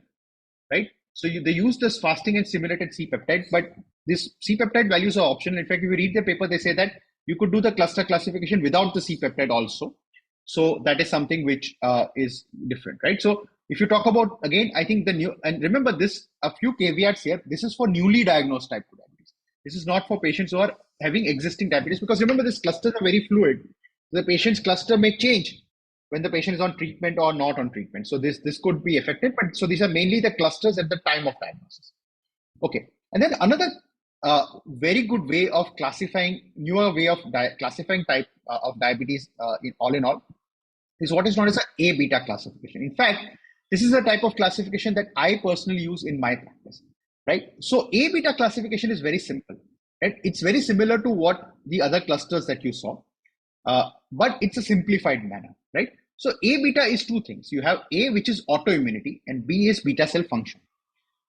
right? So they use this fasting and stimulated C-peptide, but these C-peptide values are optional. In fact, if you read the paper, they say that you could do the cluster classification without the C-peptide also. So that is something which is different, right? So if you talk about, again, I think and remember this, a few caveats here. This is for newly diagnosed type 2 diabetes. This is not for patients who are having existing diabetes, because remember, these clusters are very fluid. The patient's cluster may change when the patient is on treatment or not on treatment. So this could be affected, but so these are mainly the clusters at the time of diagnosis. Okay, and then another very good way of classifying, newer way of classifying type of diabetes in all is what is known as a beta classification. In fact, this is a type of classification that I personally use in my practice, right? So A beta classification is very simple. Right? It's very similar to what the other clusters that you saw, but it's a simplified manner, right? So A beta is two things. You have A, which is autoimmunity, and B is beta cell function.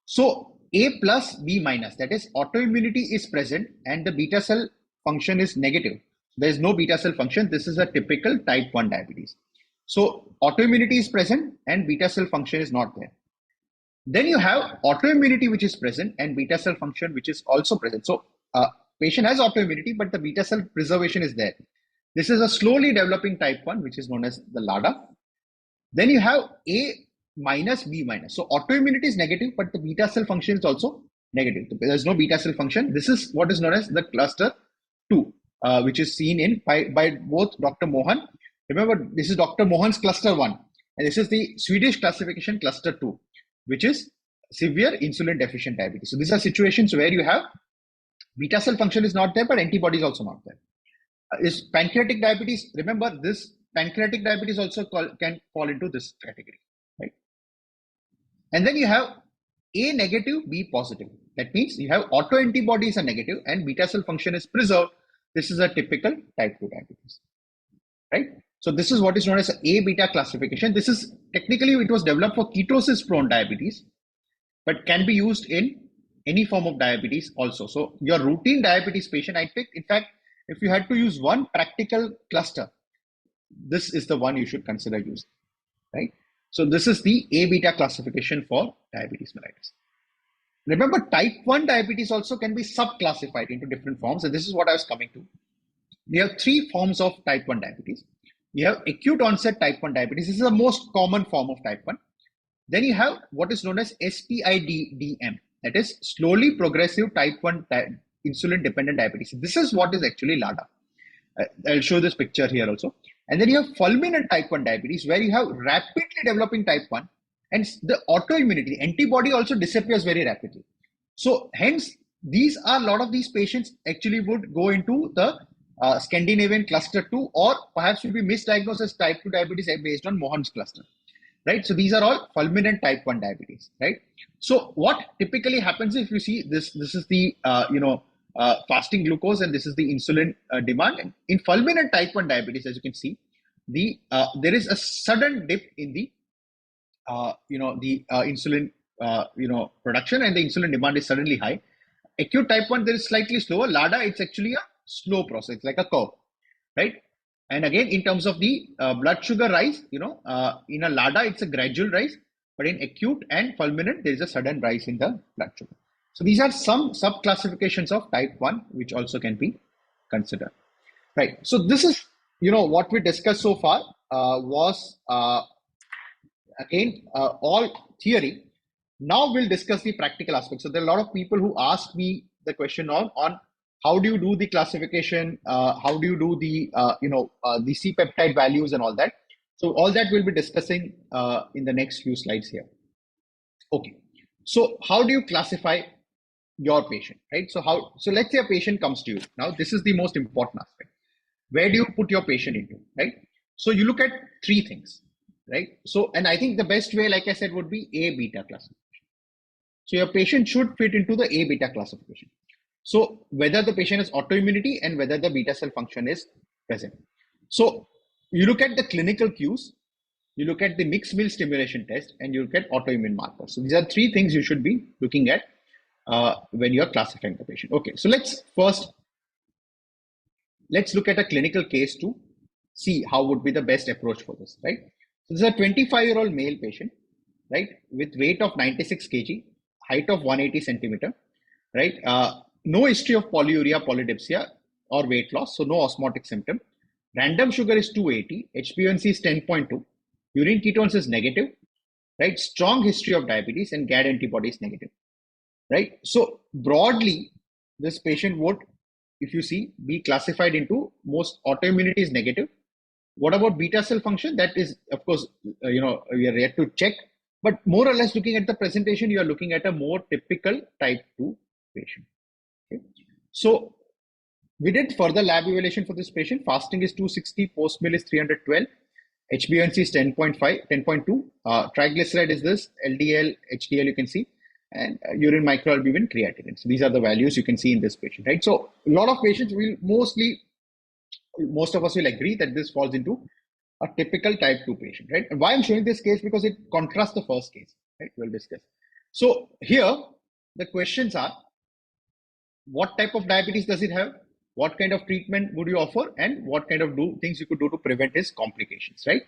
So A plus B minus, that is autoimmunity is present and the beta cell function is negative. There is no beta cell function. This is a typical type 1 diabetes. So autoimmunity is present and beta cell function is not there. Then you have autoimmunity which is present and beta cell function which is also present. So patient has autoimmunity, but the beta cell preservation is there. This is a slowly developing type 1, which is known as the Lada. Then you have A minus, B minus. So autoimmunity is negative, but the beta cell function is also negative. There's no beta cell function. This is what is known as the cluster 2, which is seen in by both Dr. Mohan. Remember, this is Dr. Mohan's cluster 1, and this is the Swedish classification cluster 2, which is severe insulin deficient diabetes. So these are situations where you have beta cell function is not there, but antibody is also not there. Is pancreatic diabetes? Remember, this pancreatic diabetes also can fall into this category, right? And then you have A negative, B positive. That means you have autoantibodies are negative and beta cell function is preserved. This is a typical type 2 diabetes, right? So this is what is known as A beta classification. This is technically, it was developed for ketosis prone diabetes, but can be used in any form of diabetes also. So your routine diabetes patient, I picked, in fact, if you had to use one practical cluster, this is the one you should consider using, right? So this is the A beta classification for diabetes mellitus. Remember, type 1 diabetes also can be sub-classified into different forms, and this is what I was coming to. We have three forms of type 1 diabetes. You have acute onset type 1 diabetes. This is the most common form of type 1. Then you have what is known as SPIDDM, that is slowly progressive type 1 insulin dependent diabetes. This is what is actually Lada. I'll show this picture here also. And then you have fulminant type 1 diabetes, where you have rapidly developing type 1, and the autoimmunity, the antibody also disappears very rapidly. So hence, these are a lot of these patients actually would go into the Scandinavian cluster 2, or perhaps will be misdiagnosed as type 2 diabetes based on Mohan's cluster, right? So these are all fulminant type 1 diabetes, right? So what typically happens, if you see this is the fasting glucose, and this is the insulin demand. And in fulminant type 1 diabetes, as you can see, there is a sudden dip in the insulin production, and the insulin demand is suddenly high. Acute type 1, there is slightly slower. Lada, it's actually a slow process, like a curve, right? And again, in terms of the blood sugar rise, in a Lada, it's a gradual rise, but in acute and fulminant, there is a sudden rise in the blood sugar. So these are some sub-classifications of type 1, which also can be considered, right? So this is, what we discussed so far was, again, all theory. Now we'll discuss the practical aspects. So there are a lot of people who ask me the question on how do you do the classification, how do you do the C-peptide values and all that. So all that we'll be discussing in the next few slides here. Okay, so how do you classify your patient, right? So let's say a patient comes to you. Now this is the most important aspect. Where do you put your patient into, right? So you look at three things, right? So, and I think the best way, like I said, would be A beta classification. So your patient should fit into the A beta classification. So whether the patient has autoimmunity and whether the beta cell function is present. So you look at the clinical cues, you look at the mixed meal stimulation test, and you look at autoimmune markers. So these are three things you should be looking at when you're classifying the patient. Okay, so let's look at a clinical case to see how would be the best approach for this, right? So this is a 25-year-old male patient, right, with weight of 96 kg, height of 180 centimeter, right? No history of polyuria, polydipsia, or weight loss, so no osmotic symptom. Random sugar is 280, HbA1c is 10.2, urine ketones is negative, right? Strong history of diabetes, and GAD antibody is negative, right? So broadly, this patient would, if you see, be classified into most autoimmunity is negative. What about beta cell function? That is, of course, we are yet to check, but more or less looking at the presentation, you are looking at a more typical type 2 patient. Okay. So we did further lab evaluation for this patient. Fasting is 260, post meal is 312, HbA1c is 10.5, 10.2, triglyceride is this, LDL, HDL, you can see. and urine microalbumin, creatinine. So these are the values you can see in this patient, right? So a lot of patients will most of us will agree that this falls into a typical type 2 patient, right? And why I'm showing this case, because it contrasts the first case, right? We'll discuss. So here, the questions are, what type of diabetes does it have? What kind of treatment would you offer? And what kind of things you could do to prevent his complications, right?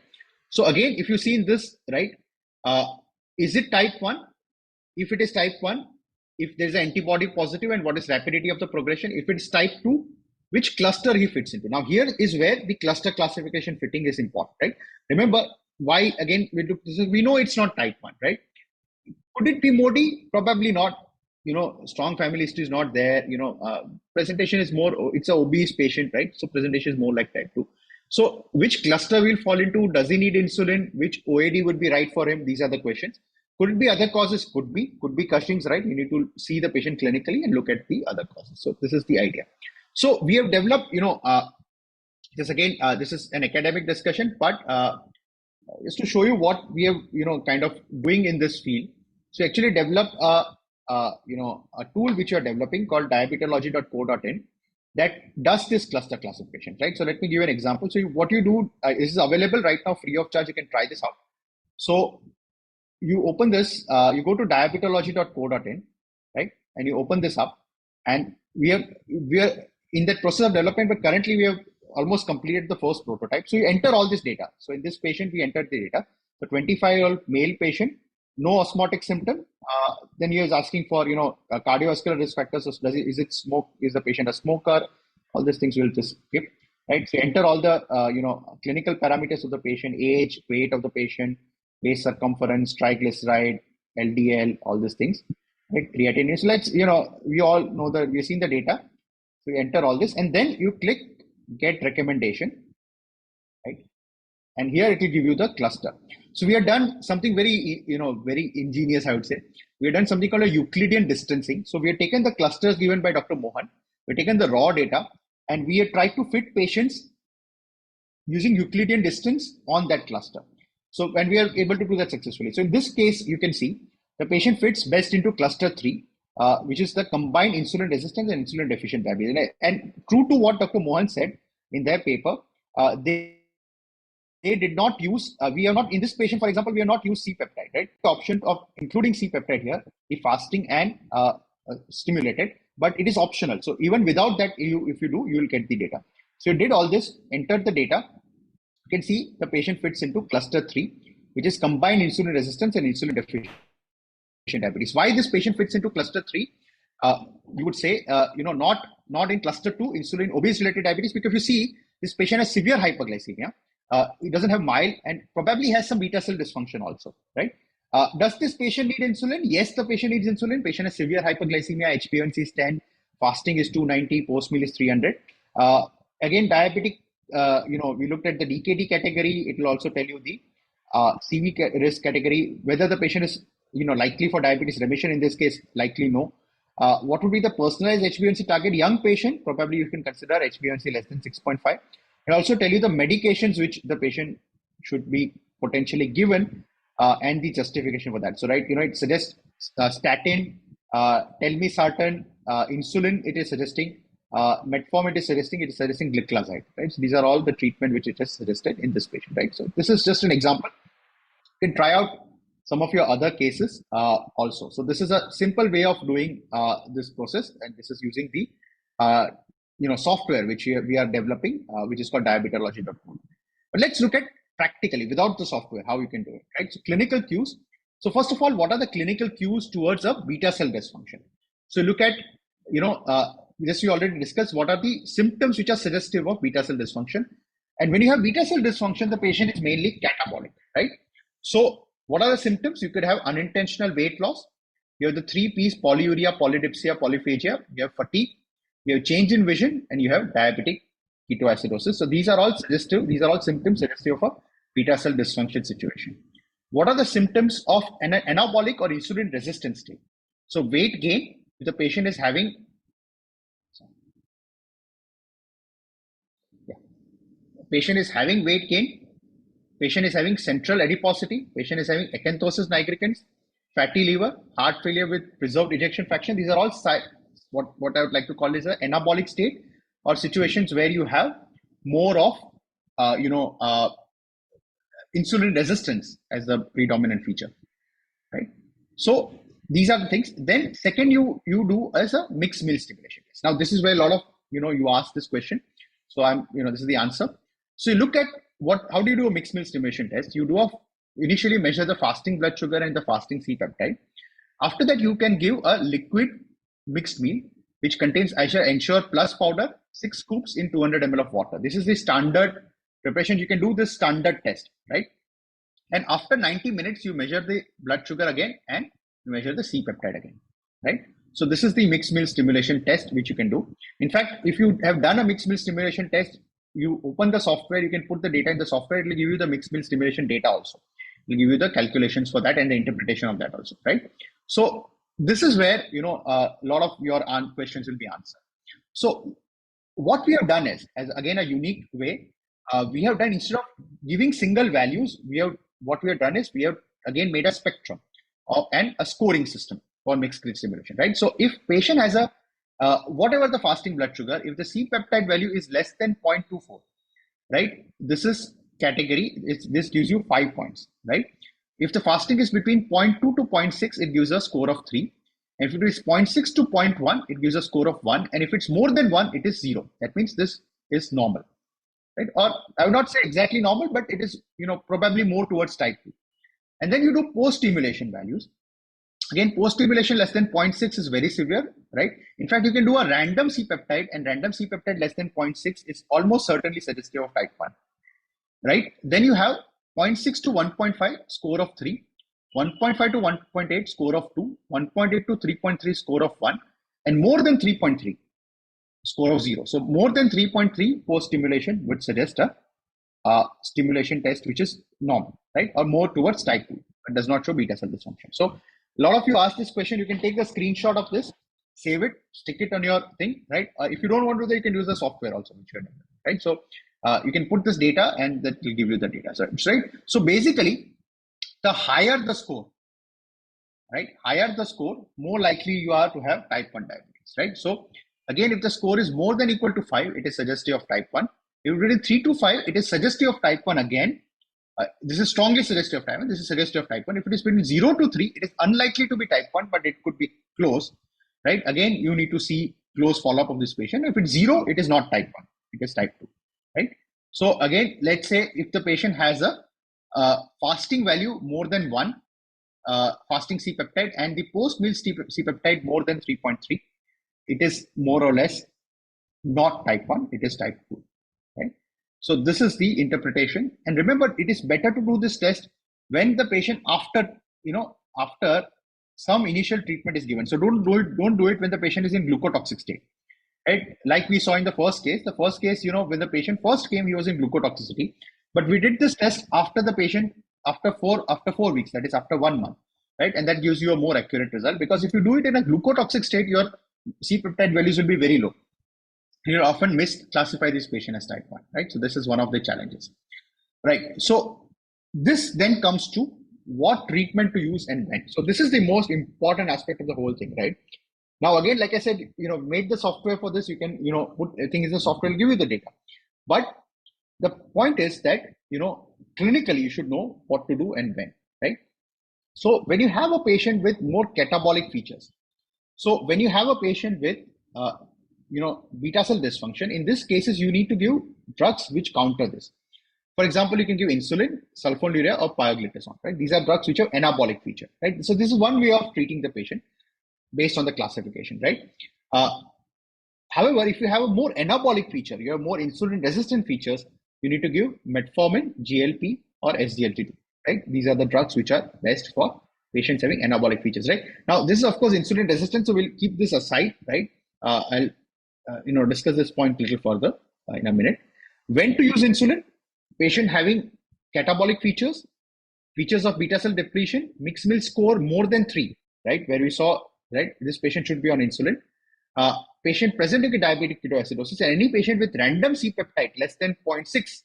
So again, if you see in this, right, is it type 1? If it is type 1, if there's an antibody positive, and what is rapidity of the progression? If it's type 2, which cluster he fits into? Now here is where the cluster classification fitting is important, right? Remember, why again we know it's not type 1, right? Could it be MODY? Probably not. Strong family history is not there. Presentation is more, it's a obese patient, right? So presentation is more like type 2. So which cluster will fall into? Does he need insulin? Which OAD would be right for him? These are the questions. Could it be other causes? Could be Cushing's, right? You need to see the patient clinically and look at the other causes. So this is the idea. So we have developed, this is an academic discussion, but just to show you what we have, kind of doing in this field. So actually developed a tool which you are developing called diabetology.co.in that does this cluster classification, right? So let me give you an example. So what you do, this is available right now free of charge. You can try this out. So you open this, you go to diabetology.co.in, right? And you open this up, and we are in that process of development, but currently we have almost completed the first prototype. So you enter all this data. So in this patient, we entered the data. The 25-year-old male patient, no osmotic symptom. Then he is asking for, cardiovascular risk factors. So is it smoke? Is the patient a smoker? All these things we'll just skip, right? So enter all the, clinical parameters of the patient, age, weight of the patient, base circumference, triglyceride, LDL, all these things, right? Creatinine. So let's, we all know that we've seen the data. So you enter all this, and then you click get recommendation, right? And here it will give you the cluster. So we have done something very, very ingenious, I would say. We have done something called a Euclidean distancing. So we have taken the clusters given by Dr. Mohan. We've taken the raw data, and we have tried to fit patients using Euclidean distance on that cluster. So when we are able to do that successfully. So in this case, you can see the patient fits best into cluster 3, which is the combined insulin resistant and insulin deficient diabetes. And true to what Dr. Mohan said in their paper, they did not use, we are not, in this patient, for example, we have not used C-peptide, right? The option of including C-peptide here, the fasting and stimulated, but it is optional. So even without that, if you do, you will get the data. So you did all this, entered the data. You can see the patient fits into cluster 3, which is combined insulin resistance and insulin deficient diabetes. Why this patient fits into cluster 3? You would say, not in cluster 2, insulin obese related diabetes, because you see this patient has severe hyperglycemia. It doesn't have mild and probably has some beta cell dysfunction also, right? Does this patient need insulin? Yes, the patient needs insulin. Patient has severe hyperglycemia, HbA1c is 10, fasting is 290, post-meal is 300. Again, diabetic, we looked at the DKD category. It will also tell you the CV risk category, whether the patient is, likely for diabetes remission. In this case, likely no. What would be the personalized HbA1c target? Young patient, probably you can consider HbA1c less than 6.5. It also tell you the medications which the patient should be potentially given and the justification for that. So, right, it suggests statin, telmisartan, insulin, it is suggesting, metformin, it is suggesting gliclazide, right? So these are all the treatment which it has suggested in this patient, right? So this is just an example. You can try out some of your other cases also. So this is a simple way of doing this process, and this is using the software which we are developing, which is called diabetology.com. But let's look at practically without the software how you can do it, right? So clinical cues. So first of all, what are the clinical cues towards a beta cell dysfunction? So look at, this we already discussed, what are the symptoms which are suggestive of beta cell dysfunction. And when you have beta cell dysfunction, the patient is mainly catabolic, right? So what are the symptoms? You could have unintentional weight loss. You have the 3 P's, polyuria, polydipsia, polyphagia. You have fatigue. You have change in vision, and you have diabetic ketoacidosis. So these are all suggestive. These are all symptoms suggestive of a beta cell dysfunction situation. What are the symptoms of an anabolic or insulin resistant state? So weight gain, if the patient is having, patient is having weight gain, patient is having central adiposity, patient is having acanthosis nigricans, fatty liver, heart failure with preserved ejection fraction. These are all what I would like to call is an anabolic state, or situations where you have more of insulin resistance as the predominant feature, right? So these are the things. Then second, you do as a mixed meal stimulation test. Now this is where a lot of you ask this question. So this is the answer. So you look at how do you do a mixed meal stimulation test? You initially measure the fasting blood sugar and the fasting C-peptide. After that, you can give a liquid mixed meal which contains Ensure Plus powder, 6 scoops in 200 ml of water. This is the standard preparation. You can do this standard test, right? And after 90 minutes, you measure the blood sugar again and you measure the C-peptide again, right? So this is the mixed meal stimulation test which you can do. In fact, if you have done a mixed meal stimulation test, you open the software, you can put the data in the software, it will give you the mixed meal stimulation data also. It will give you the calculations for that and the interpretation of that also, right? So this is where, a lot of your questions will be answered. So what we have done is, as again, a unique way, we have done, instead of giving single values, what we have done is we have again made a spectrum and a scoring system for mixed meal stimulation, right? So if patient has a whatever the fasting blood sugar, if the C-peptide value is less than 0.24, right? This is category, this gives you 5 points, right? If the fasting is between 0.2 to 0.6, it gives a score of 3. And if it is 0.6 to 0.1, it gives a score of 1. And if it's more than 1, it is 0. That means this is normal, right? Or I would not say exactly normal, but it is, probably more towards type 2. And then you do post-stimulation values. Again, post-stimulation less than 0.6 is very severe, right? In fact, you can do a random C-peptide, and random C-peptide less than 0.6 is almost certainly suggestive of type 1, right? Then you have 0.6 to 1.5, score of 3, 1.5 to 1.8, score of 2, 1.8 to 3.3, score of 1, and more than 3.3, score of 0. So more than 3.3 post-stimulation would suggest a stimulation test which is normal, right? Or more towards type 2, but does not show beta cell dysfunction. So a lot of you ask this question. You can take a screenshot of this, save it, stick it on your thing, right? If you don't want to do that, you can use the software also, right? So you can put this data and that will give you the data, right? So basically, the higher the score, right? Higher the score, more likely you are to have type 1 diabetes, right? So again, if the score is more than equal to 5, it is suggestive of type 1. If it is 3 to 5, it is suggestive of type 1 again. This is strongly suggestive of type 1. This is suggestive of type 1. If it is between 0 to 3, it is unlikely to be type 1, but it could be close, right? Again, you need to see close follow-up of this patient. If it's 0, it is not type 1. It is type 2, right? So again, let's say if the patient has a fasting value more than 1, fasting C-peptide, and the post-meal C-peptide more than 3.3, it is more or less not type 1, it is type 2, right? So this is the interpretation. And remember, it is better to do this test when the patient after some initial treatment is given. So don't do it when the patient is in glucotoxic state, right? Like we saw in the first case, when the patient first came, he was in glucotoxicity, but we did this test after the patient, after 4 weeks, that is after 1 month, right? And that gives you a more accurate result, because if you do it in a glucotoxic state, your C-peptide values will be very low. You often misclassify this patient as type 1, right? So this is one of the challenges, right? So this then comes to what treatment to use and when. So this is the most important aspect of the whole thing, right? Now, again, like I said, made the software for this. You can, put things in the software will give you the data. But the point is that, clinically, you should know what to do and when, right? So when you have a patient with more catabolic features, so when you have a patient with, beta cell dysfunction, in these cases, you need to give drugs which counter this. For example, you can give insulin, sulfonylurea, or pioglitazone, right? These are drugs which have anabolic feature, right? So this is one way of treating the patient based on the classification, right? However, if you have a more anabolic feature, you have more insulin resistant features, you need to give metformin, GLP, or SGLT2, right? These are the drugs which are best for patients having anabolic features, right? Now, this is of course insulin resistant, so we'll keep this aside, right? I'll discuss this point a little further in a minute. When to use insulin? Patient having catabolic features of beta cell depletion, mixed meal score more than 3, right? Where we saw, right, this patient should be on insulin. Patient presenting with diabetic ketoacidosis, and any patient with random C-peptide less than 0.6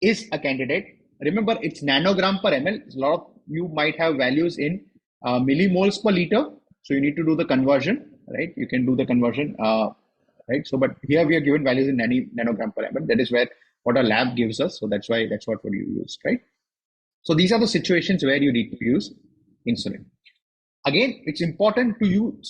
is a candidate. Remember, it's nanogram per ml. A lot of you might have values in millimoles per liter. So you need to do the conversion, right? You can do the conversion, right? So, but here we are given values in nanogram per ml. That is where what our lab gives us. So that's why that's what you use, right? So these are the situations where you need to use insulin. Again, it's important to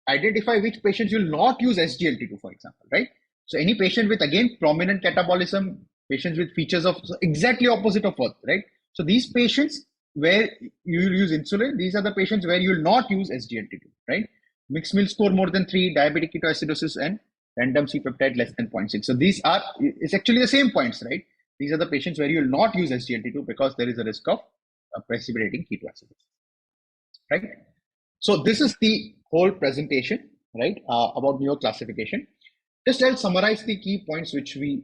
identify which patients you'll not use SGLT2, for example, right? So any patient with, again, prominent catabolism, patients with features of exactly opposite of what, right? So these patients where you will use insulin, these are the patients where you will not use SGLT2, right? Mixed meal score more than 3, diabetic ketoacidosis, and random C-peptide less than 0.6. So these are, it's actually the same points, right? These are the patients where you will not use SGLT2 because there is a risk of precipitating ketoacidosis, right? So this is the whole presentation, right, about neuroclassification. Just I'll summarize the key points which we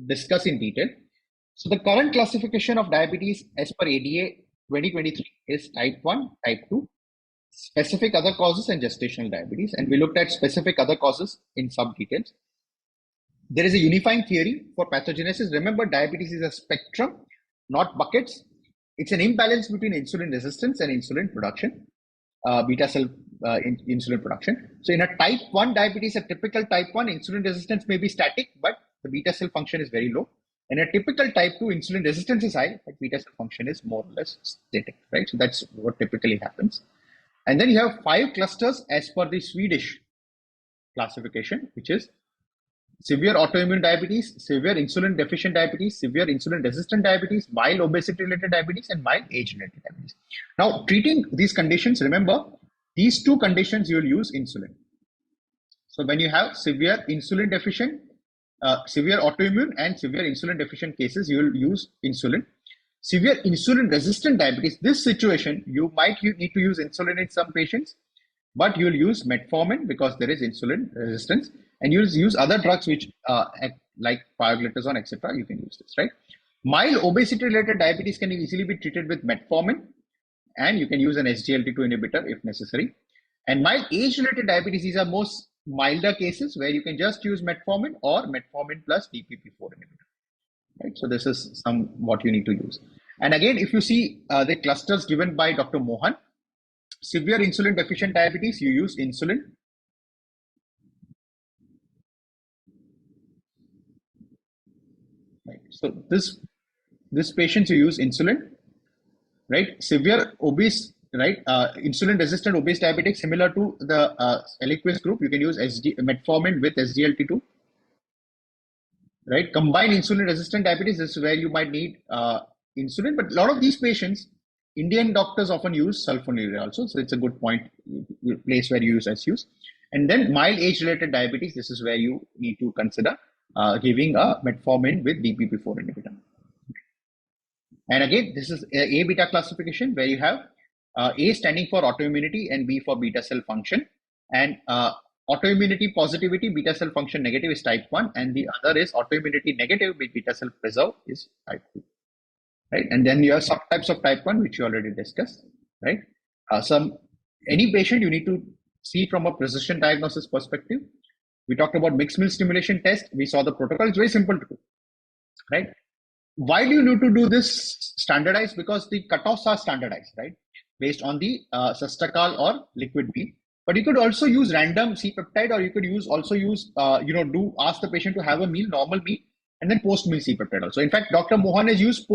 discuss in detail. So the current classification of diabetes as per ADA 2023 is type 1, type 2, specific other causes, and gestational diabetes. And we looked at specific other causes in some details. There is a unifying theory for pathogenesis. Remember, diabetes is a spectrum, not buckets. It's an imbalance between insulin resistance and insulin production, beta cell insulin production. So in a type 1 diabetes, a typical type 1 insulin resistance may be static, but the beta cell function is very low. In a typical type 2, insulin resistance is high, but beta cell function is more or less static, right? So that's what typically happens. And then you have 5 clusters as per the Swedish classification, which is severe autoimmune diabetes, severe insulin deficient diabetes, severe insulin resistant diabetes, mild obesity related diabetes, and mild age related diabetes. Now, treating these conditions, remember, these 2 conditions you will use insulin. So when you have severe insulin deficient, severe autoimmune and severe insulin deficient cases, you will use insulin. Severe insulin resistant diabetes, this situation, you might need to use insulin in some patients, but you will use metformin because there is insulin resistance, and you'll use other drugs which like pioglitazone, etc. You can use this, right? Mild obesity related diabetes can easily be treated with metformin, and you can use an SGLT2 inhibitor if necessary. And mild age related diabetes, these are most milder cases where you can just use metformin or metformin plus DPP4 inhibitor, right? So this is what you need to use. And again, if you see the clusters given by Dr. Mohan, severe insulin deficient diabetes, you use insulin. Right. So this patients you use insulin, right? Severe obese, right? Insulin resistant obese diabetic, similar to the Eliquis group, you can use metformin with SGLT2, right? Combined insulin resistant diabetes, this is where you might need insulin, but a lot of these patients, Indian doctors often use sulfonylurea also, so it's a good place where you use SUs. And then mild age-related diabetes, this is where you need to consider giving a metformin with DPP4 inhibitor. And again, this is A beta classification where you have A standing for autoimmunity and B for beta cell function. And autoimmunity positivity, beta cell function negative is type 1, and the other is autoimmunity negative with beta cell preserve is type 2. Right, and then you have subtypes of type 1, which you already discussed, right? Any patient you need to see from a precision diagnosis perspective. We talked about mixed meal stimulation test. We saw the protocol. It's very simple to do, right? Why do you need to do this standardized? Because the cutoffs are standardized, right? Based on the Sustacol or liquid meal. But you could also use random C-peptide, or you could ask the patient to have a meal, normal meal, and then post-meal C-peptide also. In fact, Dr. Mohan has used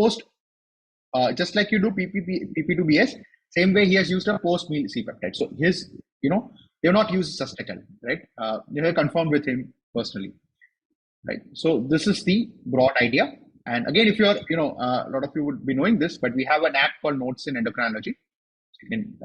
just like you do PP2BS, same way he has used a post-meal C-peptide. So they have not used Sustacol, right? They have confirmed with him personally, right? So this is the broad idea. And again, if you're, a lot of you would be knowing this, but we have an app called Notes in Endocrinology. So you can